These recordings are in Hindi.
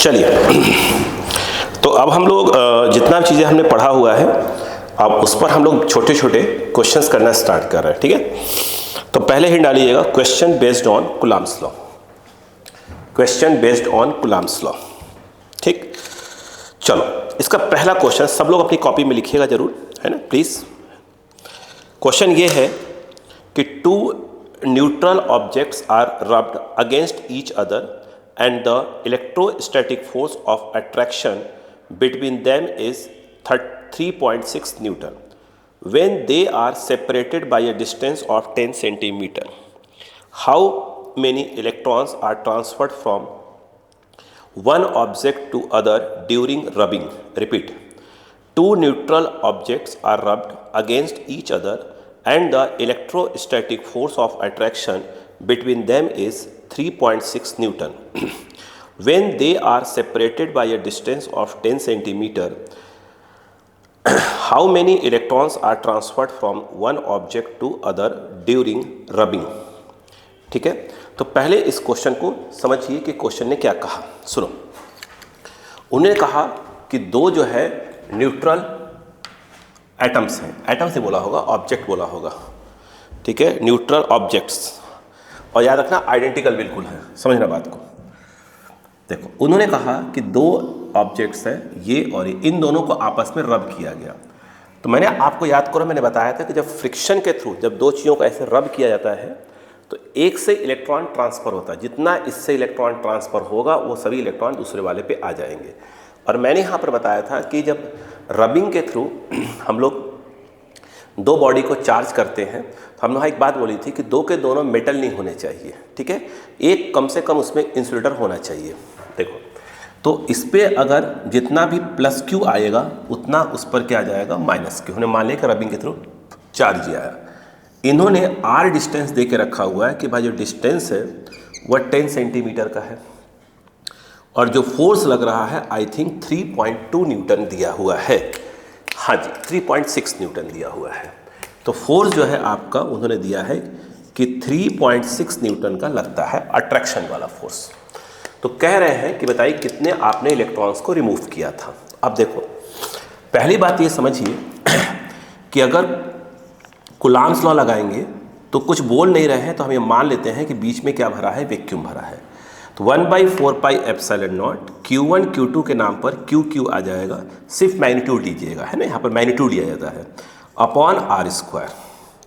चलिए, तो अब हम लोग जितना चीज़ें हमने पढ़ा हुआ है अब उस पर हम लोग छोटे छोटे क्वेश्चंस करना स्टार्ट कर रहे हैं। ठीक है, तो पहले ही डालिएगा question based on Coulomb's law. Question based on Coulomb's law. ठीक, चलो इसका पहला क्वेश्चन सब लोग अपनी कॉपी में लिखिएगा जरूर, है ना, प्लीज। क्वेश्चन ये है कि two neutral objects are rubbed against each other and the electrostatic force of attraction between them is 3.6 Newton. When they are separated by a distance of 10 centimeter, how many electrons are transferred from one object to other during rubbing? Repeat. Two neutral objects are rubbed against each other and the electrostatic force of attraction between them is 3.6 Newton. When they are separated by a distance of 10 centimeter, how many electrons are transferred from one object to other during rubbing? ठीक है, तो पहले इस क्वेश्चन को समझिए कि क्वेश्चन ने क्या कहा। सुनो, उन्होंने कहा कि दो जो है न्यूट्रल एटम्स हैं, एटम से बोला होगा, ऑब्जेक्ट बोला होगा, ठीक है, न्यूट्रल ऑब्जेक्ट्स, और याद रखना आइडेंटिकल बिल्कुल है, समझना बात को। देखो, उन्होंने कहा कि दो ऑब्जेक्ट्स हैं ये और ये, इन दोनों को आपस में रब किया गया। तो मैंने आपको याद करो, मैंने बताया था कि जब फ्रिक्शन के थ्रू जब दो चीज़ों को ऐसे रब किया जाता है तो एक से इलेक्ट्रॉन ट्रांसफ़र होता है, जितना इससे इलेक्ट्रॉन ट्रांसफ़र होगा वो सभी इलेक्ट्रॉन दूसरे वाले पे आ जाएंगे। और मैंने यहाँ पर बताया था कि जब रबिंग के थ्रू हम लोग दो बॉडी को चार्ज करते हैं तो हमने वहाँ एक बात बोली थी कि दो के दोनों मेटल नहीं होने चाहिए, ठीक है, एक कम से कम उसमें इंसुलेटर होना चाहिए। देखो, तो इस पर अगर जितना भी प्लस क्यू आएगा उतना उस पर क्या आ जाएगा, माइनस क्यू। हमने मान लिया कि रबिंग के थ्रू चार्ज आया। इन्होंने आर डिस्टेंस दे के रखा हुआ है कि भाई जो डिस्टेंस है वह 10 सेंटीमीटर का है और जो फोर्स लग रहा है आई थिंक 3.2 न्यूटन दिया हुआ है। हाँ जी, 3.6 न्यूटन दिया हुआ है। तो फोर्स जो है आपका उन्होंने दिया है कि 3.6 न्यूटन का लगता है अट्रैक्शन वाला फोर्स। तो कह रहे हैं कि बताइए कितने आपने इलेक्ट्रॉन्स को रिमूव किया था। अब देखो, पहली बात ये समझिए कि अगर कूलम्ब्स लॉ लगाएंगे तो कुछ बोल नहीं रहे हैं तो हम ये मान लेते हैं कि बीच में क्या भरा है, वैक्यूम भरा है। तो 1/4πε0 Q1 Q2 के नाम पर QQ आ जाएगा, सिर्फ मैग्नीट्यूड लीजिएगा, है ना, यहाँ पर मैग्नीट्यूड लिया जाता है, अपॉन r²।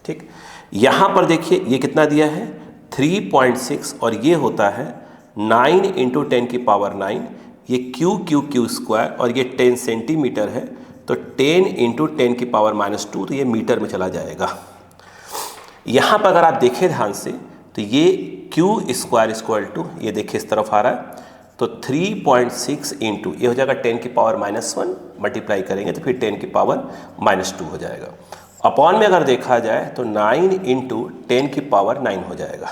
ठीक, यहाँ पर देखिए ये कितना दिया है 3.6 और ये होता है 9 × 10⁻⁹। ये Q² और ये 10 सेंटीमीटर है तो 10 × 10⁻⁻², तो ये मीटर में चला जाएगा। यहाँ पर अगर आप देखें ध्यान से तो ये Q² ये देखिए इस तरफ आ रहा है, तो 3.6 इंटू ये हो जाएगा 10⁻⁻1, मल्टीप्लाई करेंगे तो फिर 10⁻⁻2 हो जाएगा। अपॉन में अगर देखा जाए तो 9 × 10⁻9 हो जाएगा।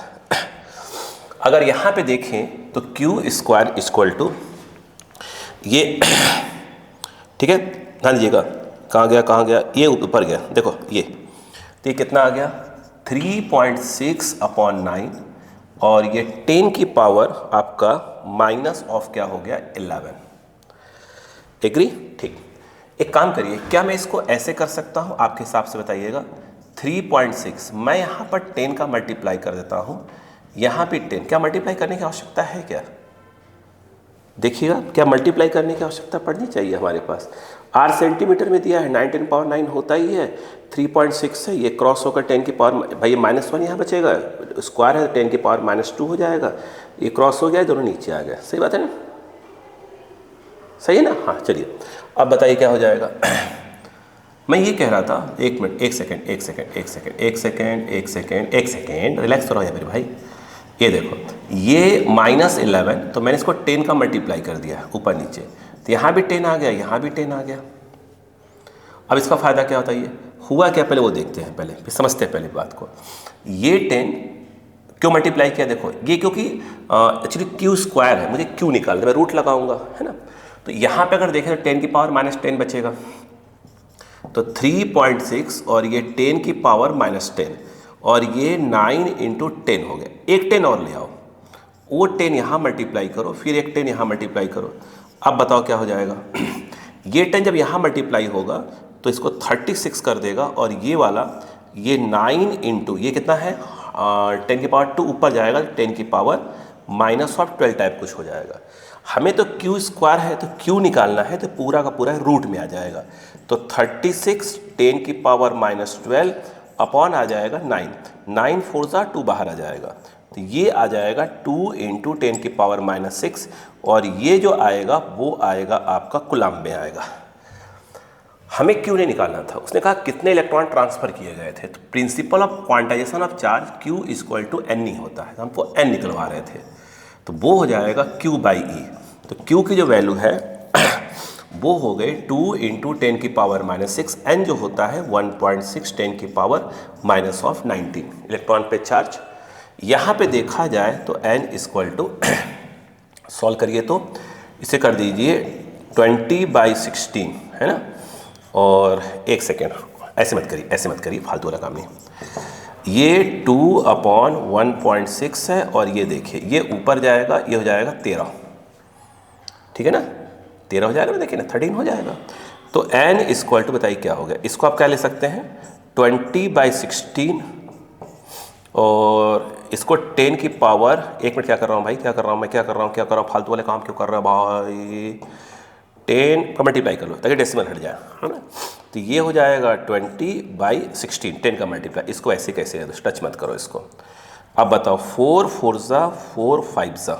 अगर यहाँ पे देखें तो Q² ये, ठीक है, ध्यान दीजिएगा, कहाँ गया, ये ऊपर गया, देखो ये, तो ये कितना आ गया 3.6/9 और ये 10 की पावर आपका माइनस ऑफ क्या हो गया 11। एग्री? ठीक, एक काम करिए, क्या मैं इसको ऐसे कर सकता हूँ, आपके हिसाब से बताइएगा। 3.6 मैं यहाँ पर 10 का मल्टीप्लाई कर देता हूँ, यहाँ पे 10, क्या मल्टीप्लाई करने की आवश्यकता है क्या? देखिएगा, क्या मल्टीप्लाई करने की आवश्यकता पड़नी चाहिए हमारे पास। r सेंटीमीटर में दिया है, 9 होता ही है, 3.6 है, ये क्रॉस होकर 10 की पावर, भाई ये -1 यहाँ बचेगा, स्क्वायर है 10⁻⁻2 हो जाएगा, ये क्रॉस हो गया, दोनों नीचे आ गया। सही बात है ना, सही है ना? हाँ, चलिए अब बताइए क्या हो जाएगा। मैं ये कह रहा था, एक मिनट, एक सेकेंड, रिलैक्स हो रहा है मेरे भाई। ये देखो, ये -11, तो मैंने इसको 10 का मल्टीप्लाई कर दिया ऊपर नीचे, तो यहाँ भी 10 आ गया, यहाँ भी 10 आ गया। अब इसका फ़ायदा क्या होता है, ये हुआ क्या पहले वो देखते हैं, पहले फिर समझते हैं पहले बात को। ये 10 क्यों मल्टीप्लाई किया, देखो ये क्योंकि एक्चुअली Q² है, मुझे Q निकालना, मैं रूट लगाऊंगा, है ना। तो यहाँ पे अगर देखें तो 10⁻⁻10 बचेगा, तो 3.6 और ये 10⁻⁻10 और ये 9 × 10 हो गया। एक 10 और ले आओ, वो 10 यहाँ मल्टीप्लाई करो, फिर एक 10 यहाँ मल्टीप्लाई करो। अब बताओ क्या हो जाएगा। ये 10 जब यहाँ मल्टीप्लाई होगा तो इसको 36 कर देगा, और ये वाला ये 9 इंटू ये कितना है 10 की पावर 2 ऊपर जाएगा 10 की पावर -12 टाइप कुछ हो जाएगा। हमें तो क्यू स्क्वायर है तो क्यू निकालना है, तो पूरा का पूरा रूट में आ जाएगा। तो 36 10 की पावर -12 अपॉन आ जाएगा 9, 9 4 जा 2 बाहर आ जाएगा, तो ये आ जाएगा 2 इंटू 10 की पावर -6, और ये जो आएगा वो आएगा आपका कूलम्ब में आएगा। हमें क्यू नहीं निकालना था, उसने कहा कितने इलेक्ट्रॉन ट्रांसफर किए गए थे। तो principle of quantization of charge q equal to n ही होता है, तो हमको एन निकलवा रहे थे, तो वो हो जाएगा क्यू बाई ई। तो क्यू की जो वैल्यू है वो हो गई 2 इंटू 10 की पावर -6, एन जो होता है 1.6 10 की पावर -19 इलेक्ट्रॉन पे चार्ज। यहाँ पे देखा जाए तो एन इक्वल टू सॉल्व करिए तो इसे कर दीजिए 20/16 है ना, और एक सेकेंड ऐसे मत करिए फालतू वाला काम नहीं। ये 2/1.6 है, और ये देखिए ये ऊपर जाएगा, ये हो जाएगा 13, ठीक है ना, 13 हो जाएगा ना, देखिए ना 13 हो जाएगा। तो n इक्वल टू बताइए क्या हो गया। इसको आप क्या ले सकते हैं 20/16, और इसको 10 की पावर, एक मिनट क्या कर रहा हूँ भाई, क्या कर रहा हूँ फालतू वाले काम क्यों कर रहा है भाई। 10 का मल्टीप्लाई कर लो ताकि डेसिमल हट जाए, है ना। तो ये हो जाएगा 20/16 10 का मल्टीप्लाई। इसको ऐसे कैसे है, टच मत करो इसको। अब बताओ 4 4 जा 4 5 जा,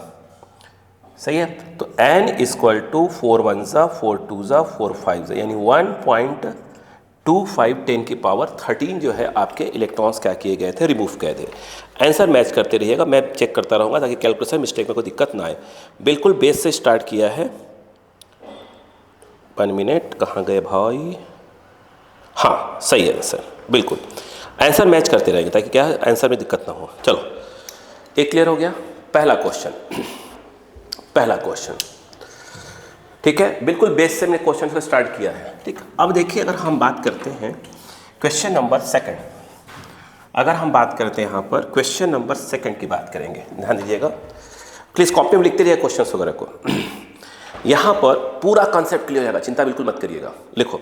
सही है। तो n इक्वल टू 4 1 जा 4 2 जा 4 5 जा, यानी 1.25 10 की पावर 13 जो है आपके इलेक्ट्रॉन्स क्या किए गए थे, रिमूव किए थे। आंसर मैच करते रहिएगा, मैं चेक करता रहूँगा ताकि कैलकुलेशन मिस्टेक में कोई दिक्कत ना आए। बिल्कुल बेस से स्टार्ट किया है। 1 मिनट, कहाँ गए भाई, हाँ सही है आंसर, बिल्कुल आंसर मैच करते रहेंगे ताकि क्या आंसर में दिक्कत ना हो। चलो एक क्लियर हो गया पहला क्वेश्चन, ठीक है। बिल्कुल बेस से मैंने क्वेश्चन से स्टार्ट किया है, ठीक। अब देखिए अगर हम बात करते हैं क्वेश्चन नंबर 2, अगर हम बात करते हैं यहाँ पर क्वेश्चन नंबर 2 की बात करेंगे, ध्यान दीजिएगा प्लीज़, कॉपी में लिखते रहिए क्वेश्चन वगैरह को। यहाँ पर पूरा कॉन्सेप्ट क्लियर हो जाएगा, चिंता बिल्कुल मत करिएगा। लिखो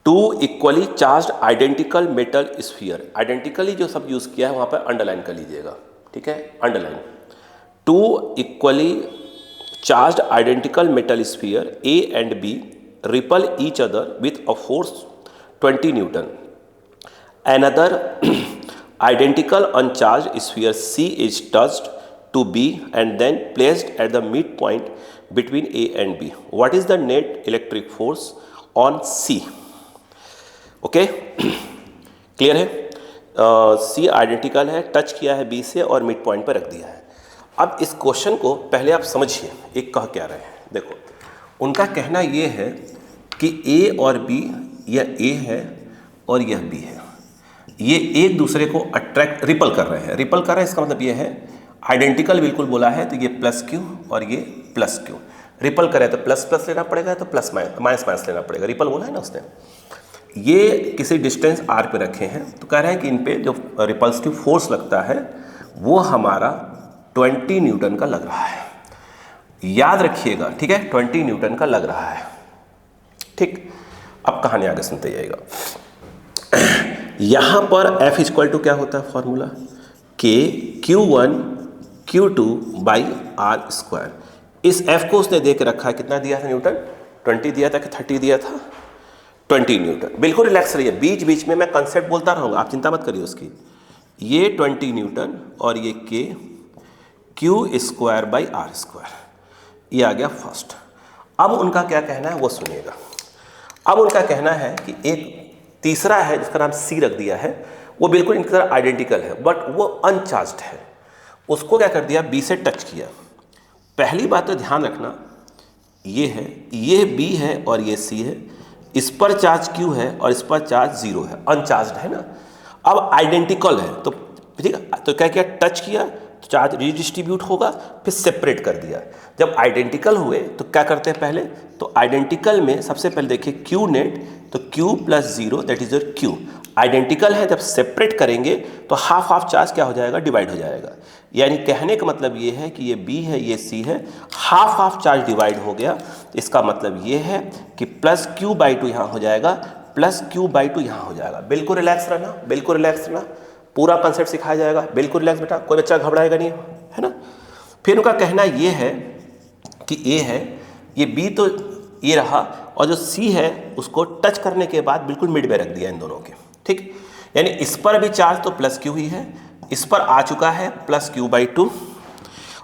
2 equally charged identical metal sphere, identically जो सब यूज़ किया है वहाँ पर अंडरलाइन कर लीजिएगा, ठीक है, underline. 2 equally charged identical metal sphere A and B repel each other with a force 20 Newton. Another identical uncharged sphere C is touched to B and then placed at the midpoint between A and B. What is the net electric force on C? Okay, clear है। C आइडेंटिकल है, टच किया है B से और मिड पॉइंट पर रख दिया है। अब इस क्वेश्चन को पहले आप समझिए एक कह क्या रहे हैं। देखो उनका कहना ये है कि A और B, यह A है और यह B है, ये एक दूसरे को अट्रैक्ट रिपल कर रहे हैं। रिपल कर रहे हैं इसका मतलब ये है आइडेंटिकल बिल्कुल बोला है, तो ये +Q और ये +Q। रिपल करे तो प्लस प्लस लेना पड़ेगा, तो प्लस माइनस माइनस लेना पड़ेगा। रिपल बोला है ना उसने। ये किसी डिस्टेंस r पे रखे हैं, तो कह रहे हैं कि इन पे जो रिपल्सिव फोर्स लगता है वो हमारा 20 न्यूटन का लग रहा है। याद रखिएगा, ठीक है, 20 न्यूटन का लग रहा है, ठीक। अब कहानी आगे सुनते जाइएगा। यहां पर F इक्वल टू क्या होता है formula, K Q1 Q2 by R²। इस F को उसने दे के रखा है, कितना दिया था न्यूटन, 20 दिया था कि 30 दिया था, 20 न्यूटन। बिल्कुल रिलैक्स रहिए, बीच बीच में मैं कंसेप्ट बोलता रहूँगा, आप चिंता मत करिए उसकी। ये 20 न्यूटन और ये K Q²/R², ये आ गया फर्स्ट। अब उनका क्या कहना है वो सुनिएगा। अब उनका कहना है कि एक तीसरा है जिसका नाम C रख दिया है, वो बिल्कुल इनकी तरह आइडेंटिकल है बट वो अनचार्ज्ड है। उसको क्या कर दिया, B से टच किया। पहली बात तो ध्यान रखना, ये है, ये B है और ये C है, इस पर चार्ज Q है और इस पर चार्ज 0 है, अनचार्ज्ड है ना। अब आइडेंटिकल है तो ठीक है, तो क्या किया, टच किया तो चार्ज रिडिस्ट्रीब्यूट होगा, फिर सेपरेट कर दिया। जब आइडेंटिकल हुए तो क्या करते हैं पहले, तो आइडेंटिकल में सबसे पहले देखिए Q नेट, तो Q + 0 that is your Q। Identical है, जब सेपरेट करेंगे तो हाफ हाफ चार्ज क्या हो जाएगा, डिवाइड हो जाएगा। यानी कहने का मतलब ये है कि ये B है, ये C है, हाफ हाफ चार्ज डिवाइड हो गया। इसका मतलब ये है कि प्लस Q/2 यहाँ हो जाएगा, प्लस Q/2 यहाँ हो जाएगा। बिल्कुल रिलैक्स रहना, बिल्कुल रिलैक्स रहना, पूरा कंसेप्ट सिखाया जाएगा, बिल्कुल रिलैक्स बेटा, कोई बच्चा घबराएगा नहीं, है ना। फिर उनका कहना ये है कि A है, ये B तो ये रहा, और जो C है उसको टच करने के बाद बिल्कुल मिड में रख दिया इन दोनों के, ठीक। यानी इस पर भी चार्ज तो प्लस Q ही है, इस पर आ चुका है प्लस Q/2,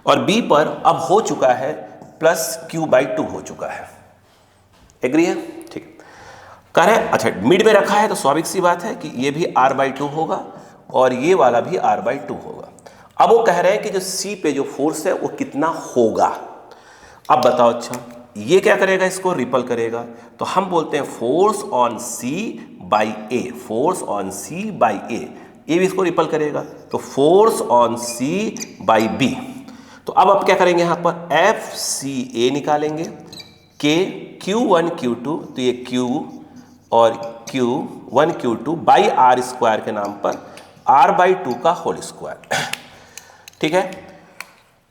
और B पर अब हो चुका है प्लस Q/2 हो चुका है। एग्री है, ठीक। कह रहे हैं अच्छा मिड में रखा है तो स्वाभाविक सी बात है कि ये भी R/2 होगा और ये वाला भी R/2 होगा। अब वो कह रहे हैं कि जो C पे जो फोर्स है वो कितना होगा। अब बताओ, अच्छा ये क्या करेगा, इसको रिपल करेगा, तो हम बोलते हैं force on C by A, force on C by A, ये भी इसको रिपल करेगा, तो force on C by B। तो अब क्या करेंगे, यहाँ पर FCA निकालेंगे, K Q1 Q2, तो ये Q और Q1 Q2 बाई R² के नाम पर R/2 का होल स्क्वायर, ठीक है।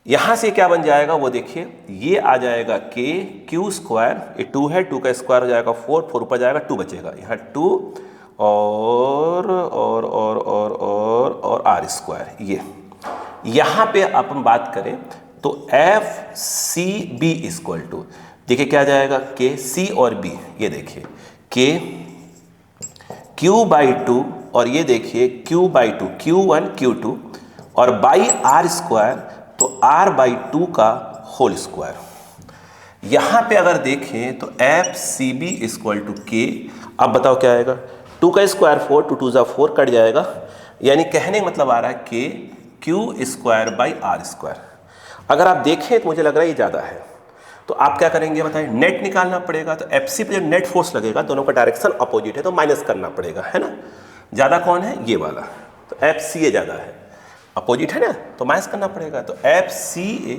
यहां से क्या बन जाएगा वो देखिए, ये आ जाएगा K Q², ये 2 है, 2 का स्क्वायर हो जाएगा 4, 4 ऊपर जाएगा 2 बचेगा, यहाँ 2 और R², ये यहाँ पे अपन बात करें तो FCB इक्वल टू, देखिए क्या जाएगा, K C और B, ये देखिए K Q/2 और ये देखिए Q/2, Q1 Q2 और बाई R², तो R/2 का होल स्क्वायर। यहां पे अगर देखें तो FCB इक्वल टू K, अब बताओ क्या आएगा, 2 का स्क्वायर 4, 2 2 4 कट जाएगा, यानी कहने का मतलब आ रहा है K Q² बाई R²। अगर आप देखें तो मुझे लग रहा है ये ज़्यादा है, तो आप क्या करेंगे बताएं, नेट निकालना पड़ेगा, तो FC पे जो नेट फोर्स लगेगा दोनों का डायरेक्शन अपोजिट है तो माइनस करना पड़ेगा, है ना। ज़्यादा कौन है, ये वाला, तो FCA ज़्यादा है, अपोजिट है ना, तो माइनस करना पड़ेगा, तो FCA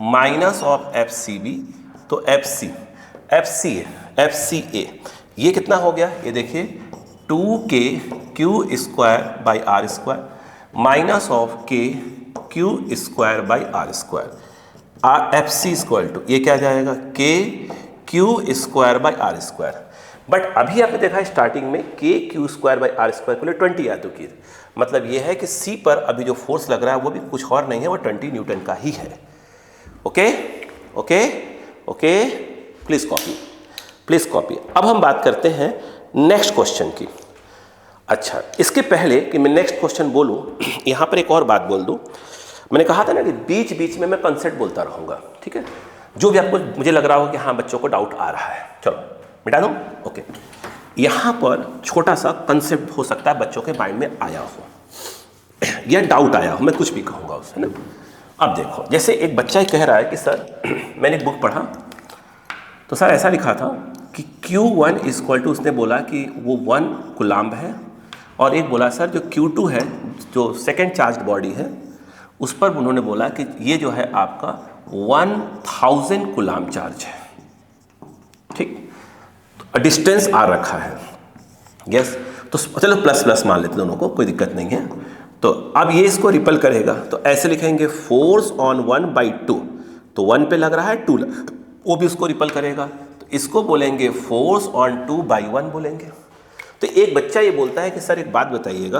माइनस ऑफ FCB, तो FCA ये कितना हो गया, ये देखिए 2K Q² by R² minus of K Q² by R², FC equal to ये क्या जाएगा, K Q² by R²। But अभी आपने देखा स्टार्टिंग में K Q² बाई R² के लिए 20 आ चुकी है, मतलब ये है कि C पर अभी जो फोर्स लग रहा है वो भी कुछ और नहीं है, वो 20 न्यूटन का ही है। Okay okay okay, please copy, please copy. अब हम बात करते हैं नेक्स्ट क्वेश्चन की। अच्छा, इसके पहले कि मैं नेक्स्ट क्वेश्चन बोलूं, यहां पर एक और बात बोल दूं। मैंने कहा था ना कि बीच बीच में मैं कंसेप्ट बोलता रहूंगा, ठीक है, जो भी आपको मुझे लग रहा हो कि हाँ बच्चों को डाउट आ रहा है, चलो मिटा दूं। ओके, यहां पर छोटा सा कंसेप्ट हो सकता है बच्चों के माइंड में आया हो या डाउट आया हो, मैं कुछ भी कहूंगा उससे ना। अब देखो, जैसे एक बच्चा कह रहा है कि सर मैंने एक बुक पढ़ा तो सर ऐसा लिखा था कि Q1 इक्वल टू, उसने बोला कि वो 1 कूलम्ब है, और एक बोला सर जो Q2 है जो सेकेंड चार्ज बॉडी है उस पर उन्होंने बोला कि ये जो है आपका 1000 कूलम्ब चार्ज है, ठीक, तो डिस्टेंस R रखा है, यस, तो चलो प्लस प्लस मान लेते दोनों को, कोई दिक्कत नहीं है। तो अब ये इसको रिपल करेगा तो ऐसे लिखेंगे फोर्स ऑन 1/2, तो 1 पे लग रहा है 2, वो भी उसको रिपल करेगा, तो इसको बोलेंगे फोर्स ऑन 2/1 बोलेंगे। तो एक बच्चा ये बोलता है कि सर एक बात बताइएगा,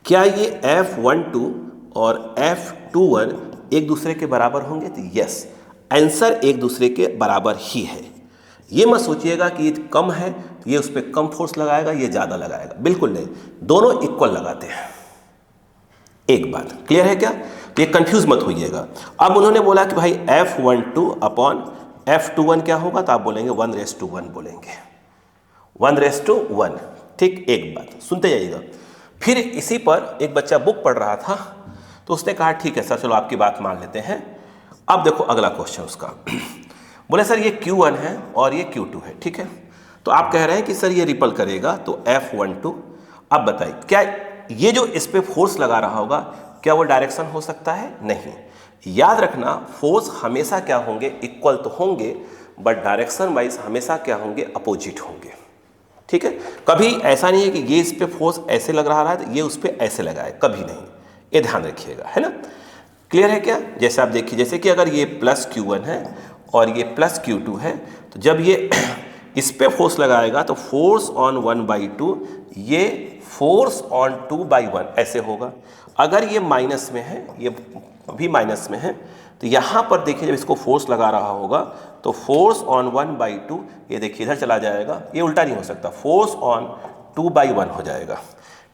क्या ये F12 और F21 एक दूसरे के बराबर होंगे, तो यस, आंसर एक दूसरे के बराबर ही है। ये मत सोचिएगा कि ये कम है ये उस पर कम फोर्स लगाएगा, ये ज़्यादा लगाएगा, बिल्कुल नहीं, दोनों इक्वल लगाते हैं। एक बात क्लियर है क्या, तो ये कंफ्यूज मत होइएगा। अब उन्होंने बोला कि भाई F12 अपॉन F21 क्या होगा, तो आप बोलेंगे 1:1 बोलेंगे, 1:1, ठीक। एक बात सुनते जाइएगा। फिर इसी पर एक बच्चा बुक पढ़ रहा था तो उसने कहा ठीक है सर, चलो आपकी बात मान लेते हैं। अब देखो अगला क्वेश्चन उसका बोले सर ये Q1 है और ये Q2 है, ठीक है, तो आप कह रहे हैं कि सर ये रिपल करेगा तो F12। अब बताइए क्या ये जो इस पे फोर्स लगा रहा होगा क्या वो डायरेक्शन हो सकता है, नहीं। याद रखना फोर्स हमेशा क्या होंगे, इक्वल तो होंगे, बट डायरेक्शन वाइज हमेशा क्या होंगे, अपोजिट होंगे, ठीक है। कभी ऐसा नहीं है कि ये इस पे फोर्स ऐसे लग रहा है तो ये उस पे ऐसे लगाए, कभी नहीं, ये ध्यान रखिएगा, है ना। क्लियर है क्या? जैसे आप देखिए, जैसे कि अगर ये प्लस Q1 है और ये प्लस Q2 है, तो जब ये इस पे फोर्स लगाएगा तो फोर्स ऑन 1/2 ये फोर्स ऑन 2/1 ऐसे होगा। अगर ये माइनस में है, ये भी माइनस में है, तो यहाँ पर देखिए जब इसको फोर्स लगा रहा होगा तो फोर्स ऑन 1/2 ये देखिए इधर चला जाएगा, ये उल्टा नहीं हो सकता, फोर्स ऑन 2/1 हो जाएगा।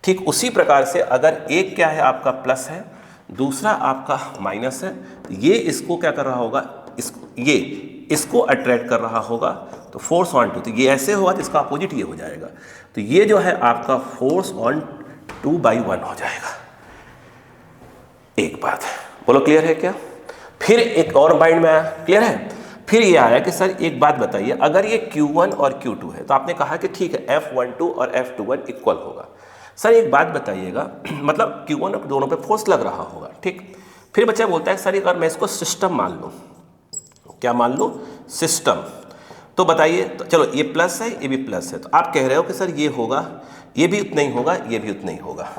ठीक उसी प्रकार से अगर एक क्या है आपका प्लस है, दूसरा आपका माइनस है, तो ये इसको क्या कर रहा होगा, इसको अट्रैक्ट कर रहा होगा, तो फोर्स ऑन 2, तो ये ऐसे होगा तो इसका अपोजिट ये हो जाएगा, तो ये जो है आपका फोर्स ऑन 2/1 हो जाएगा। एक बात बोलो, क्लियर है क्या? फिर एक और माइंड में आया, क्लियर है? फिर ये आया कि सर एक बात बताइए, अगर ये Q1 और Q2 है तो आपने कहा कि ठीक है F12 और F21 इक्वल होगा। सर एक बात बताइएगा, मतलब Q1 दोनों पे फोर्स लग रहा होगा, ठीक। फिर बच्चा बोलता है सर अगर मैं इसको सिस्टम मान लूँ, क्या मान लूँ? सिस्टम। तो बताइए, तो चलो ये प्लस है, ये भी प्लस है, तो आप कह रहे हो कि सर ये होगा, ये भी उतना ही होगा, ये भी उतना ही होगा,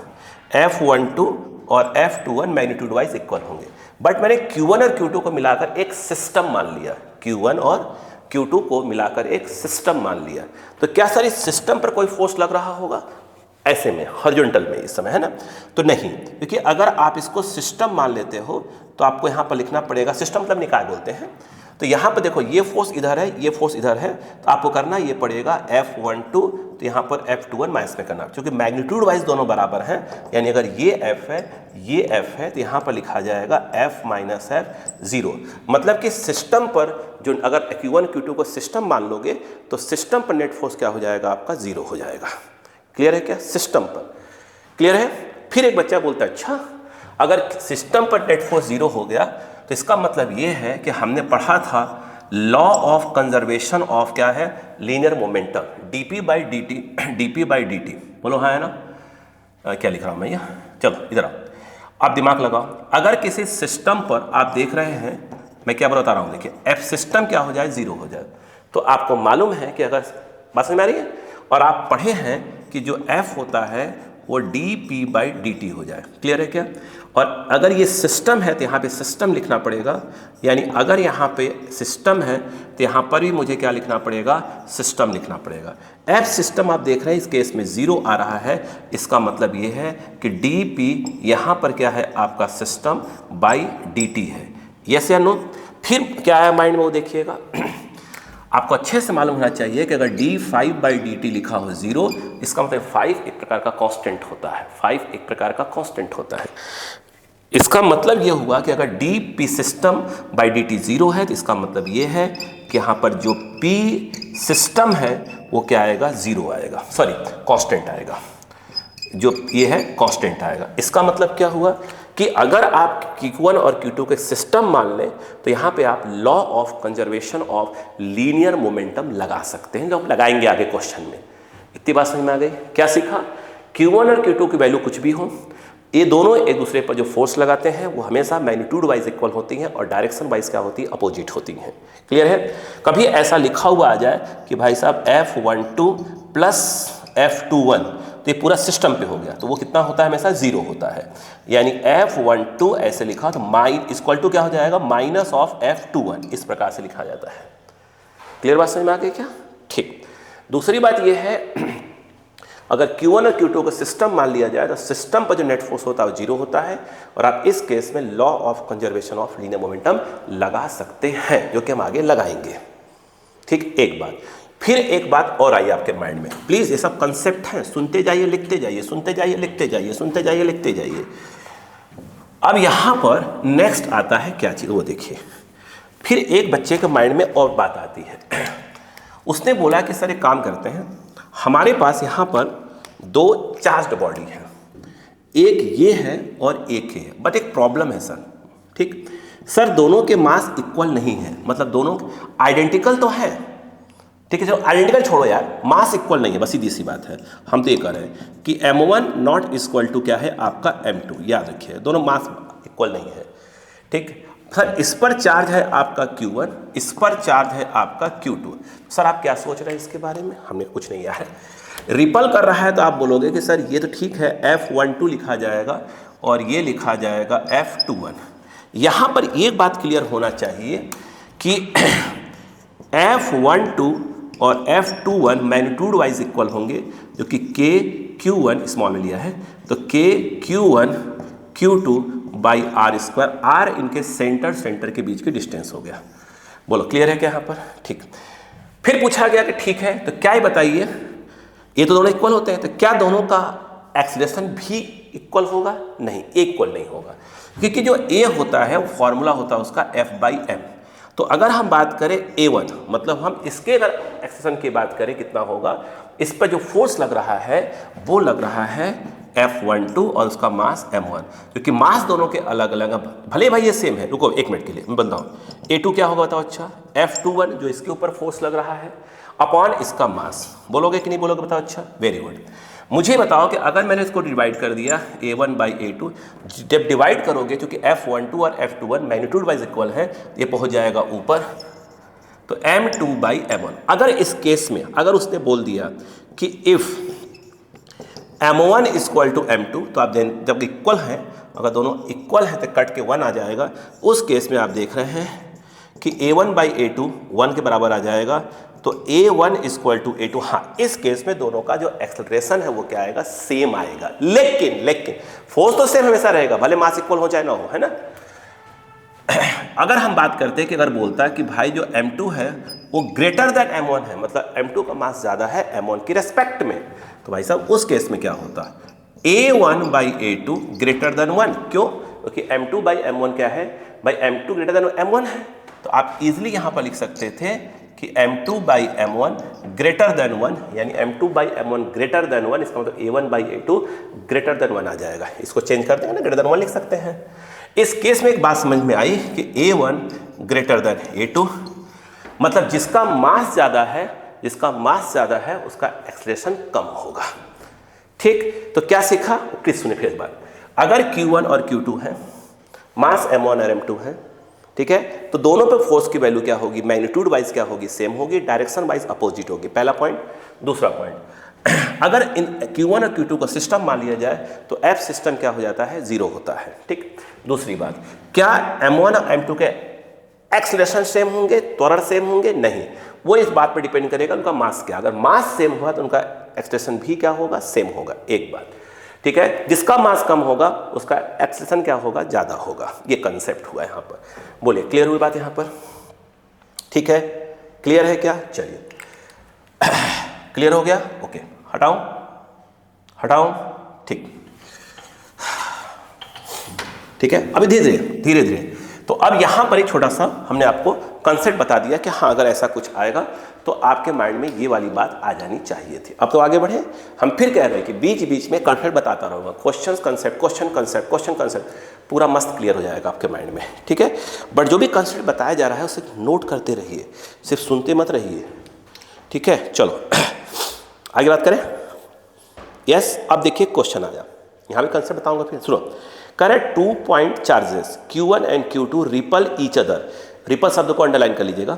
F12 और F21 मैग्नीट्यूड वाइज इक्वल होंगे। बट मैंने Q1 और Q2 को मिलाकर एक सिस्टम मान लिया, Q1 और Q2 को मिलाकर एक सिस्टम मान लिया, तो क्या सर इस सिस्टम पर कोई फोर्स लग रहा होगा ऐसे में, हॉरिजॉन्टल में इस समय, है ना? तो नहीं, क्योंकि अगर आप इसको सिस्टम मान लेते हो तो आपको यहाँ पर लिखना पड़ेगा, सिस्टम मतलब निकाय बोलते हैं, तो यहाँ पर देखो ये फोर्स इधर है, ये फोर्स इधर है, तो आपको करना ये पड़ेगा F12, तो यहाँ पर F21 माइनस में करना, क्योंकि मैग्नीट्यूड वाइज दोनों बराबर हैं, यानी अगर ये F है, ये F है, तो यहाँ पर लिखा जाएगा F माइनस F 0। मतलब कि सिस्टम पर जो अगर Q1 Q2 को सिस्टम मान लोगे तो सिस्टम पर नेट फोर्स क्या हो जाएगा आपका, 0 हो जाएगा। क्लियर है क्या? सिस्टम पर क्लियर है। फिर एक बच्चा बोलता है अच्छा अगर सिस्टम पर नेट फोर्स 0 हो गया तो इसका मतलब ये है कि हमने पढ़ा था लॉ ऑफ कंजर्वेशन ऑफ क्या है, लीनियर मोमेंटम, dp/dt, बोलो हाँ है ना? क्या लिख रहा हूँ मैं ये, चलो इधर आओ, आप दिमाग लगाओ। अगर किसी सिस्टम पर आप देख रहे हैं, मैं क्या बता रहा हूँ, देखिए एफ सिस्टम क्या हो जाए, 0 हो जाए, तो आपको मालूम है कि अगर बात समझ में आ रही है, और आप पढ़े हैं कि जो एफ होता है वो dp/dt हो जाए। क्लियर है क्या? और अगर ये सिस्टम है तो यहाँ पे सिस्टम लिखना पड़ेगा, यानी अगर यहाँ पे सिस्टम है तो यहाँ पर भी मुझे क्या लिखना पड़ेगा, सिस्टम लिखना पड़ेगा। एफ सिस्टम आप देख रहे हैं इस केस में 0 आ रहा है, इसका मतलब ये है कि dp यहाँ पर क्या है आपका सिस्टम बाई dt है। यस या नो? फिर क्या आया माइंड में वो देखिएगा, आपको अच्छे से मालूम होना चाहिए कि अगर d5/dt लिखा हो 0, इसका मतलब 5 एक प्रकार का कांस्टेंट होता है, 5 एक प्रकार का कांस्टेंट होता है। इसका मतलब ये हुआ कि अगर dp सिस्टम बाई dt 0 है तो इसका मतलब ये है कि यहाँ पर जो p सिस्टम है वो क्या आएगा, 0 आएगा, सॉरी कांस्टेंट आएगा, जो ये है कांस्टेंट आएगा। इसका मतलब क्या हुआ कि अगर आप Q1 और Q2 के सिस्टम मान लें तो यहाँ पे आप law of conservation of linear momentum लगा सकते हैं, जो हम लगाएंगे आगे क्वेश्चन में। इतनी बात समझ में आ गई? क्या सीखा? Q1 और Q2 की वैल्यू कुछ भी हो, ये दोनों एक दूसरे पर जो फोर्स लगाते हैं वो हमेशा मैग्नीट्यूड वाइज इक्वल होती हैं और डायरेक्शन वाइज क्या होती है, अपोजिट होती हैं। क्लियर है? कभी ऐसा लिखा हुआ आ जाए कि भाई साहब F12 प्लस F21, तो ये पूरा सिस्टम पे हो गया, तो वो कितना होता है, हमेशा 0 होता है। यानी F12 ऐसे लिखा तो इक्वल टू क्या हो जाएगा, माइनस ऑफ F21, इस प्रकार से लिखा जाता है। क्लियर बात समझ में आ गई क्या? ठीक। दूसरी बात ये है, अगर Q1 और Q2 को सिस्टम मान लिया जाए तो सिस्टम पर जो नेट फोर्स होता है वो 0 होता है, और आप इस केस में law of conservation of linear momentum लगा सकते हैं, जो कि हम आगे लगाएंगे। ठीक, एक बात। फिर एक बात और आई आपके माइंड में, प्लीज ये सब कंसेप्ट हैं, सुनते जाइए लिखते जाइए, सुनते जाइए लिखते जाइए, सुनते जाइए लिखते जाइए। अब यहाँ पर नेक्स्ट आता है क्या चीज़, वो देखिए। फिर एक बच्चे के माइंड में और बात आती है, उसने बोला कि सर एक काम करते हैं, हमारे पास यहाँ पर 2 चार्ज्ड बॉडी है, एक ये है और एक ये है, बट एक प्रॉब्लम है सर। ठीक सर, दोनों के मास इक्वल नहीं है, मतलब दोनों आइडेंटिकल तो है, ठीक है, चलो आइडेंटिकल छोड़ो यार, मास इक्वल नहीं है, बस सीधी सी बात है। हम तो ये कह रहे हैं कि m1 नॉट इक्वल टू क्या है आपका m2, याद रखिए दोनों मास इक्वल नहीं है। ठीक सर, इस पर चार्ज है आपका Q1, इस पर चार्ज है आपका Q2। सर आप क्या सोच रहे हैं इसके बारे में? हमने कुछ नहीं यार, रिपल कर रहा है तो आप बोलोगे कि सर ये तो ठीक है, F12 लिखा जाएगा और ये लिखा जाएगा F21। यहाँ पर एक बात क्लियर होना चाहिए कि F12 और F21 मैग्नीट्यूड वाइज इक्वल होंगे, जो कि KQ1 स्मॉल में लिया है, तो KQ1 Q2 by R square, R इनके सेंटर के बीच की डिस्टेंस हो गया। बोलो क्लियर है क्या यहाँ पर? ठीक। फिर पूछा गया कि ठीक है तो क्या ही बताइए, ये तो दोनों इक्वल होते हैं, तो क्या दोनों का एक्सीलरेशन भी इक्वल होगा? नहीं, इक्वल नहीं होगा, क्योंकि जो A होता है वो फॉर्मूला होता है उसका F/m। तो अगर हम बात करें A1, मतलब हम इसके अगर एक्सेशन की बात करें कितना होगा, इस पर जो फोर्स लग रहा है वो लग रहा है F12 और उसका मास m1, क्योंकि मास दोनों के अलग अलग, भले भाई ये सेम है। रुको एक मिनट के लिए मैं बताऊँ, A2 क्या होगा बताओ? अच्छा, F21 जो इसके ऊपर फोर्स लग रहा है अपॉन इसका मास। बोलोगे कि नहीं बोलोगे बताओ? अच्छा, वेरी गुड। मुझे बताओ कि अगर मैंने इसको डिवाइड कर दिया A1 बाई A2, जब डिवाइड करोगे क्योंकि F12 और F21 मैग्नीट्यूड वाइज इक्वल है, ये पहुंच जाएगा ऊपर, तो M2 बाई M1। अगर इस केस में अगर उसने बोल दिया कि if M1 equal to M2, तो आप जब इक्वल हैं, अगर दोनों इक्वल हैं तो कट के 1 आ जाएगा। उस केस में आप देख रहे हैं कि A1 बाई A2 1 के बराबर आ जाएगा, तो A1 इक्वल टू A2। हाँ, इस केस में दोनों का जो एक्सेलरेशन है वो क्या आएगा? सेम आएगा। लेकिन फोर्स तो सेम हमेशा रहेगा, भले मास इक्वल हो चाहे ना हो, है ना। अगर हम बात करते हैं कि अगर बोलता है कि भाई जो M2 है वो ग्रेटर देन M1 है, मतलब M2 का मास ज़्यादा है M1 की रेस्पेक्ट में, तो भाई साहब उस केस में क्या होता? A1 by A2 greater than 1। क्यों? क्योंकि M2 बाई M1 क्या है भाई? M2 ग्रेटर देन M1 है। तो आप इजीली यहाँ पर लिख सकते थे कि M2 by M1 greater than 1, यानी M2 by M1 greater than 1, इसका मतलब A1 by A2 greater than 1 आ जाएगा। इसको चेंज कर देंगे ना, ग्रेटर देन 1 लिख सकते हैं। इस केस में एक बात समझ में आई कि A1 ग्रेटर देन A2, मतलब जिसका मास ज़्यादा है उसका एक्सेलरेशन कम होगा। ठीक, तो क्या सीखा? प्लीज सुनिए फिर एक बार। अगर Q1 और Q2 है, मास M1 और M2 है, ठीक है, तो दोनों पे फोर्स की वैल्यू क्या होगी? मैग्नीट्यूड वाइज क्या होगी? सेम होगी, डायरेक्शन वाइज अपोजिट होगी। पहला पॉइंट। दूसरा पॉइंट, अगर इन Q1 और Q2 का सिस्टम मान लिया जाए तो F सिस्टम क्या हो जाता है? 0 होता है। ठीक। दूसरी बात, क्या M1 और M2 के एक्सेलरेशन सेम होंगे, त्वरण सेम होंगे? नहीं, वो इस बात पर डिपेंड करेगा उनका मास क्या। अगर मास सेम हुआ तो उनका एक्सेलरेशन भी क्या होगा? सेम होगा। एक बात, ठीक है। जिसका मास कम होगा उसका एक्सेलरेशन क्या होगा? ज़्यादा होगा। ये कंसेप्ट हुआ यहाँ पर। बोलिए क्लियर हुई बात यहाँ पर? ठीक है, क्लियर है क्या? चलिए, क्लियर हो गया? ओके, हटाऊं? ठीक है। अभी धीरे धीरे तो अब यहाँ पर एक छोटा सा हमने आपको कंसेप्ट बता दिया कि हाँ, अगर ऐसा कुछ आएगा तो आपके माइंड में ये वाली बात आ जानी चाहिए थी। अब तो आगे बढ़े। हम फिर कह रहे हैं कि बीच में कंसेप्ट बताता रहूँगा, क्वेश्चन कंसेप्ट पूरा मस्त क्लियर हो जाएगा आपके माइंड में। ठीक है, बट जो भी कंसेप्ट बताया जा रहा है उसे नोट करते रहिए, सिर्फ सुनते मत रहिए। ठीक है, चलो आगे बात करें। यस, अब देखिए क्वेश्चन आया, यहाँ भी कंसेप्ट बताऊंगा। फिर सुनो, correct 2 point charges Q1 and Q2 repel each other. Repel शब्द को अंडरलाइन कर लीजिएगा।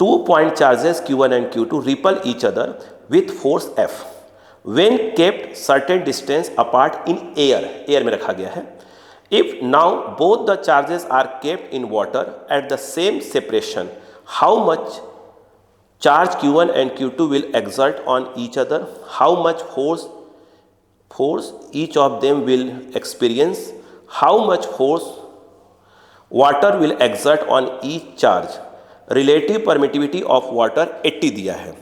2 point charges Q1 and Q2 repel each other with force F when kept certain distance apart in air में रखा गया है। If now both the charges are kept in water at the same separation, how much charge Q1 and Q2 will exert on each other? How much force each of them will experience? How much force water will exert on each charge? Relative permittivity of water 80 दिया है।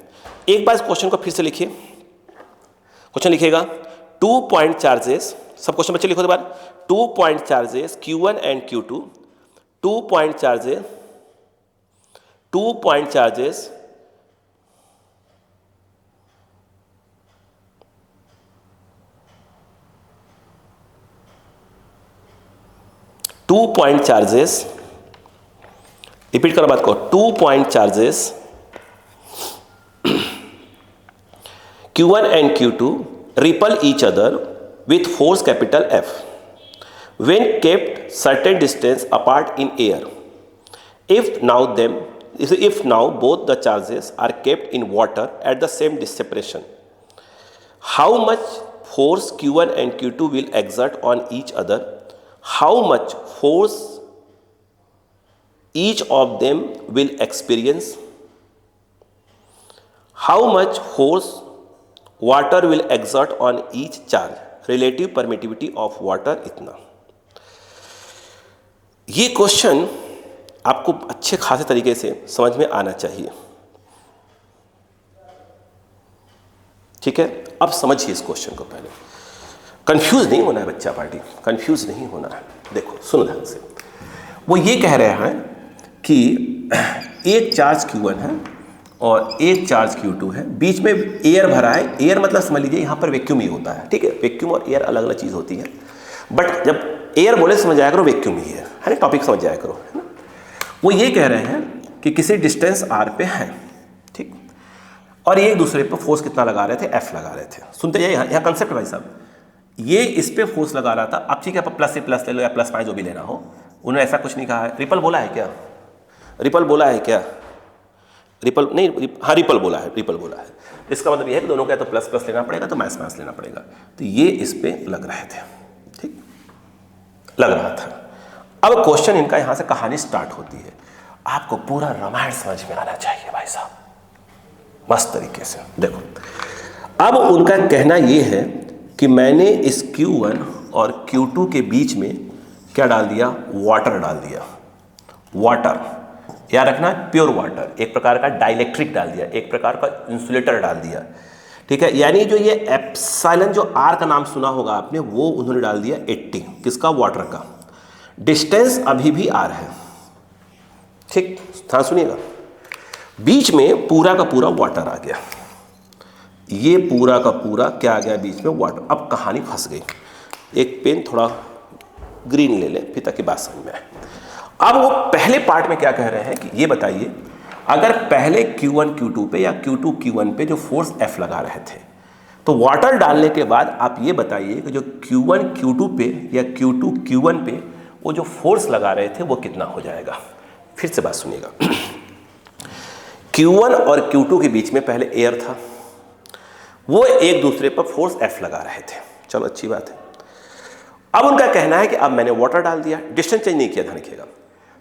एक बार इस क्वेश्चन को फिर से लिखिए। क्वेश्चन लिखिएगा 2 पॉइंट चार्जेस, सब क्वेश्चन बच्चे लिखो दोबारा। 2 point charges Q1 and Q2, 2 point charges 2 point charges, repeat करो बात को। 2 point charges Q1 and Q2 repel each other with force capital F when kept certain distance apart in air. If now both the charges are kept in water at the same separation, how much force Q1 and Q2 will exert on each other, how much force each of them will experience, how much force water will exert on each charge, relative permittivity of water इतना। ये क्वेश्चन आपको अच्छे खासे तरीके से समझ में आना चाहिए, ठीक है। अब समझिए इस क्वेश्चन को, पहले कंफ्यूज नहीं होना है बच्चा पार्टी, कंफ्यूज नहीं होना है। देखो सुनो ध्यान से, वो ये कह रहे हैं कि एक चार्ज Q1 है और एक चार्ज Q2 है, बीच में एयर भरा है। एयर मतलब समझ लीजिए यहाँ पर वैक्यूम ही होता है, ठीक है। वैक्यूम और एयर अलग अलग चीज़ होती है, बट जब एयर बोले समझ जाया करो वैक्यूम ही है ना, टॉपिक समझ जाया करो, है ना। वो ये कह रहे हैं कि किसी डिस्टेंस R पे है, ठीक, और ये एक दूसरे पर फोर्स कितना लगा रहे थे, F लगा रहे थे। सुनते जाइए, यहाँ कंसेप्ट भाई साहब, ये इस पे फोर्स लगा रहा था। अब ठीक है, आप प्लस से प्लस ले लो या प्लस माइनस जो भी लेना हो, उन्होंने ऐसा कुछ नहीं कहा है। रिपल बोला है क्या, रिपल बोला है क्या, रिपल नहीं, हाँ रिपल बोला है, रिपल बोला है। इसका मतलब ये है कि दोनों का तो प्लस प्लस लेना पड़ेगा तो माइनस माइनस लेना पड़ेगा। तो ये इस पे लग रहे थे, ठीक, लग रहा था। अब क्वेश्चन इनका यहाँ से कहानी स्टार्ट होती है। आपको पूरा रामायण समझ में आना चाहिए भाई साहब, मस्त तरीके से। देखो अब उनका कहना ये है कि मैंने इस Q1 और Q2 के बीच में क्या डाल दिया, वाटर डाल दिया। वाटर याद रखना, प्योर वाटर, एक प्रकार का डाइलेक्ट्रिक डाल दिया, एक प्रकार का इंसुलेटर डाल दिया, ठीक है। यानी जो ये एप्सिलॉन जो R का नाम सुना होगा आपने, वो उन्होंने डाल दिया 80, किसका, वाटर का। डिस्टेंस अभी भी R है, ठीक, ध्यान सुनिएगा। बीच में पूरा का पूरा वाटर आ गया, ये पूरा का पूरा क्या आ गया बीच में, वाटर। अब कहानी फंस गई। एक पेन थोड़ा ग्रीन ले लें फिर ताकि बात समझ में आए। अब वो पहले पार्ट में क्या कह रहे हैं कि ये बताइए, अगर पहले Q1 Q2 पे या Q2 Q1 पे जो फोर्स F लगा रहे थे, तो वाटर डालने के बाद आप ये बताइए कि जो Q1 Q2 पे या Q2 Q1 पे वो जो फोर्स लगा रहे थे वो कितना हो जाएगा। फिर से बात सुनिएगा। Q1 और Q2 के बीच में पहले एयर था, वो एक दूसरे पर फोर्स F लगा रहे थे, चलो अच्छी बात है। अब उनका कहना है कि अब मैंने वाटर डाल दिया, डिस्टेंस चेंज नहीं किया, ध्यान रखिएगा।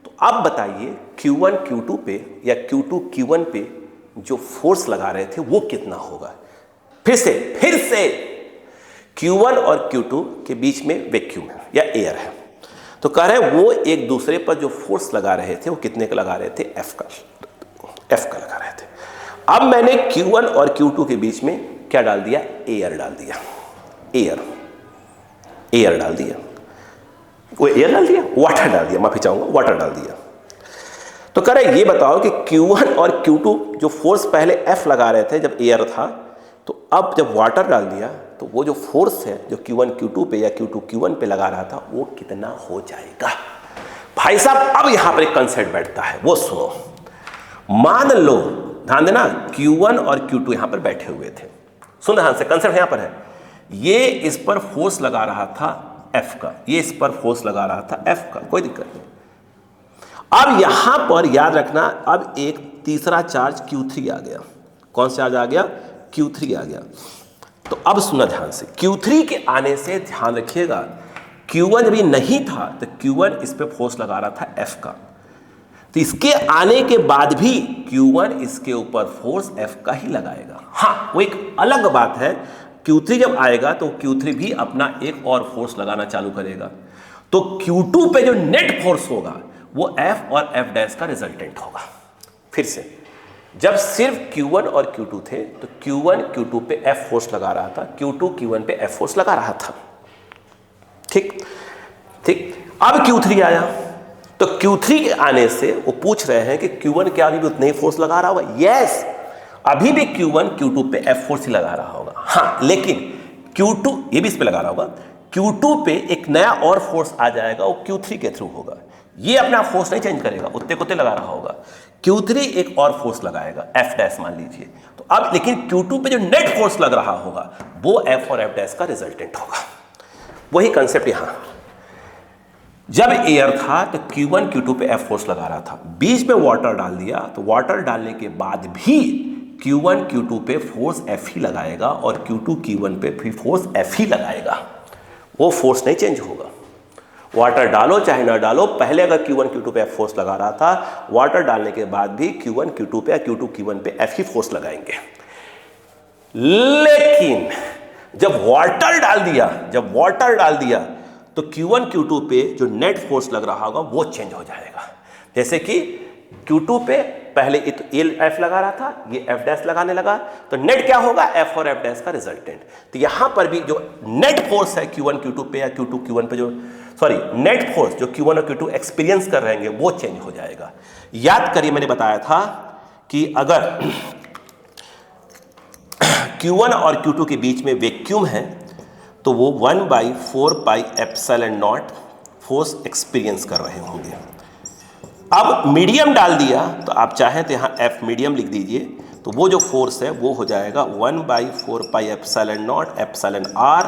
तो अब बताइए Q1 Q2 पे या Q2 Q1 पे जो फोर्स लगा रहे थे वो कितना होगा। फिर से Q1 और Q2 के बीच में वैक्यूम है या एयर है, तो कह रहे हैं वो एक दूसरे पर जो फोर्स लगा रहे थे वो कितने का लगा रहे थे, F का लगा रहे थे। अब मैंने Q1 और Q2 के बीच में क्या डाल दिया, एयर डाल दिया, एयर डाल दिया, वो एयर डाल दिया, वाटर डाल दिया, माफी चाहूंगा, वाटर डाल दिया। तो कह रहे ये बताओ कि Q1 और Q2 जो फोर्स पहले F लगा रहे थे जब एयर था, तो अब जब वाटर डाल दिया तो वो जो फोर्स है जो Q1 Q2 पे या Q2 Q1 पे लगा रहा था वो कितना हो जाएगा। भाई साहब अब यहां पर एक कंसेप्ट बैठता है, वो सुनो। मान लो, ध्यान देना, Q1 और Q2 यहां पर बैठे हुए थे, सुन ध्यान से, कंसेप्ट यहां पर है। ये इस पर फोर्स लगा रहा था F का, ये इस पर फोर्स लगा रहा था F का, कोई दिक्कत नहीं। अब यहां पर याद रखना, अब एक तीसरा चार्ज Q3 आ गया। कौन सा चार्ज आ गया, Q3 आ गया। तो अब सुना ध्यान से, Q3 के आने से ध्यान रखिएगा, Q1 जब ये नहीं था तो Q1 इस पर फोर्स लगा रहा था F का, तो इसके आने के बाद भी Q1 इसके ऊपर फोर्स F का ही लगाएगा। हाँ, वो एक अलग बात है, Q3 जब आएगा तो Q3 भी अपना एक और फोर्स लगाना चालू करेगा, तो Q2 पे जो नेट फोर्स होगा वो F और F डैश का रिजल्टेंट होगा। फिर से, जब सिर्फ Q1 और Q2 थे तो Q1 Q2 पे F फोर्स लगा रहा था, Q2 Q1 पे F फोर्स लगा रहा था, ठीक। अब Q3 आया, तो Q3 के आने से वो पूछ रहे हैं कि Q1 क्या अभी भी उतना ही फोर्स लगा रहा होगा। यस, अभी भी Q1 Q2 पे F फोर्स ही लगा रहा होगा। हाँ, लेकिन Q2 ये भी इस पे लगा रहा होगा, Q2 पे एक नया और फोर्स आ जाएगा, वो Q3 के थ्रू होगा। ये अपना फोर्स नहीं चेंज करेगा, उत्ते कुत्ते लगा रहा होगा। Q3 एक और फोर्स लगाएगा, F डैश मान लीजिए। तो अब लेकिन Q2 पे जो नेट फोर्स लग रहा होगा वो F और F डैश का रिजल्टेंट होगा। वही कंसेप्ट यहां, जब एयर था तो Q1 Q2 पे F फोर्स लगा रहा था, बीच में वाटर डाल दिया, तो वाटर डालने के बाद भी Q1 Q2 पे फोर्स F ही लगाएगा और Q2 Q1 पे भी फोर्स F ही लगाएगा, वो फोर्स नहीं चेंज होगा। वाटर डालो चाहे ना डालो, पहले अगर Q1 Q2 पे F फोर्स लगा रहा था, वाटर डालने के बाद भी Q1 Q2 पे या Q2 Q1 पे F ही फोर्स लगाएंगे। लेकिन जब वाटर डाल दिया तो Q1 Q2 पे जो नेट फोर्स लग रहा होगा वो चेंज हो जाएगा। जैसे कि Q2 पे पहले ये F लगा रहा था, ये F डैश लगाने लगा, तो नेट क्या होगा, F और F डैश का रिजल्टेंट। तो यहां पर भी जो नेट फोर्स है Q1 Q2 पे या Q2 Q1 पे, जो नेट फोर्स जो Q1 और Q2 एक्सपीरियंस कर रहे हैं वो चेंज हो जाएगा। याद करिए मैंने बताया था कि अगर Q1 और Q2 के बीच में वैक्यूम है तो वो 1/4 pi epsilon not force experience कर रहे होंगे। अब मीडियम डाल दिया तो आप चाहें तो यहाँ F मीडियम लिख दीजिए, तो वो जो फोर्स है वो हो जाएगा 1/4 pi epsilon not epsilon R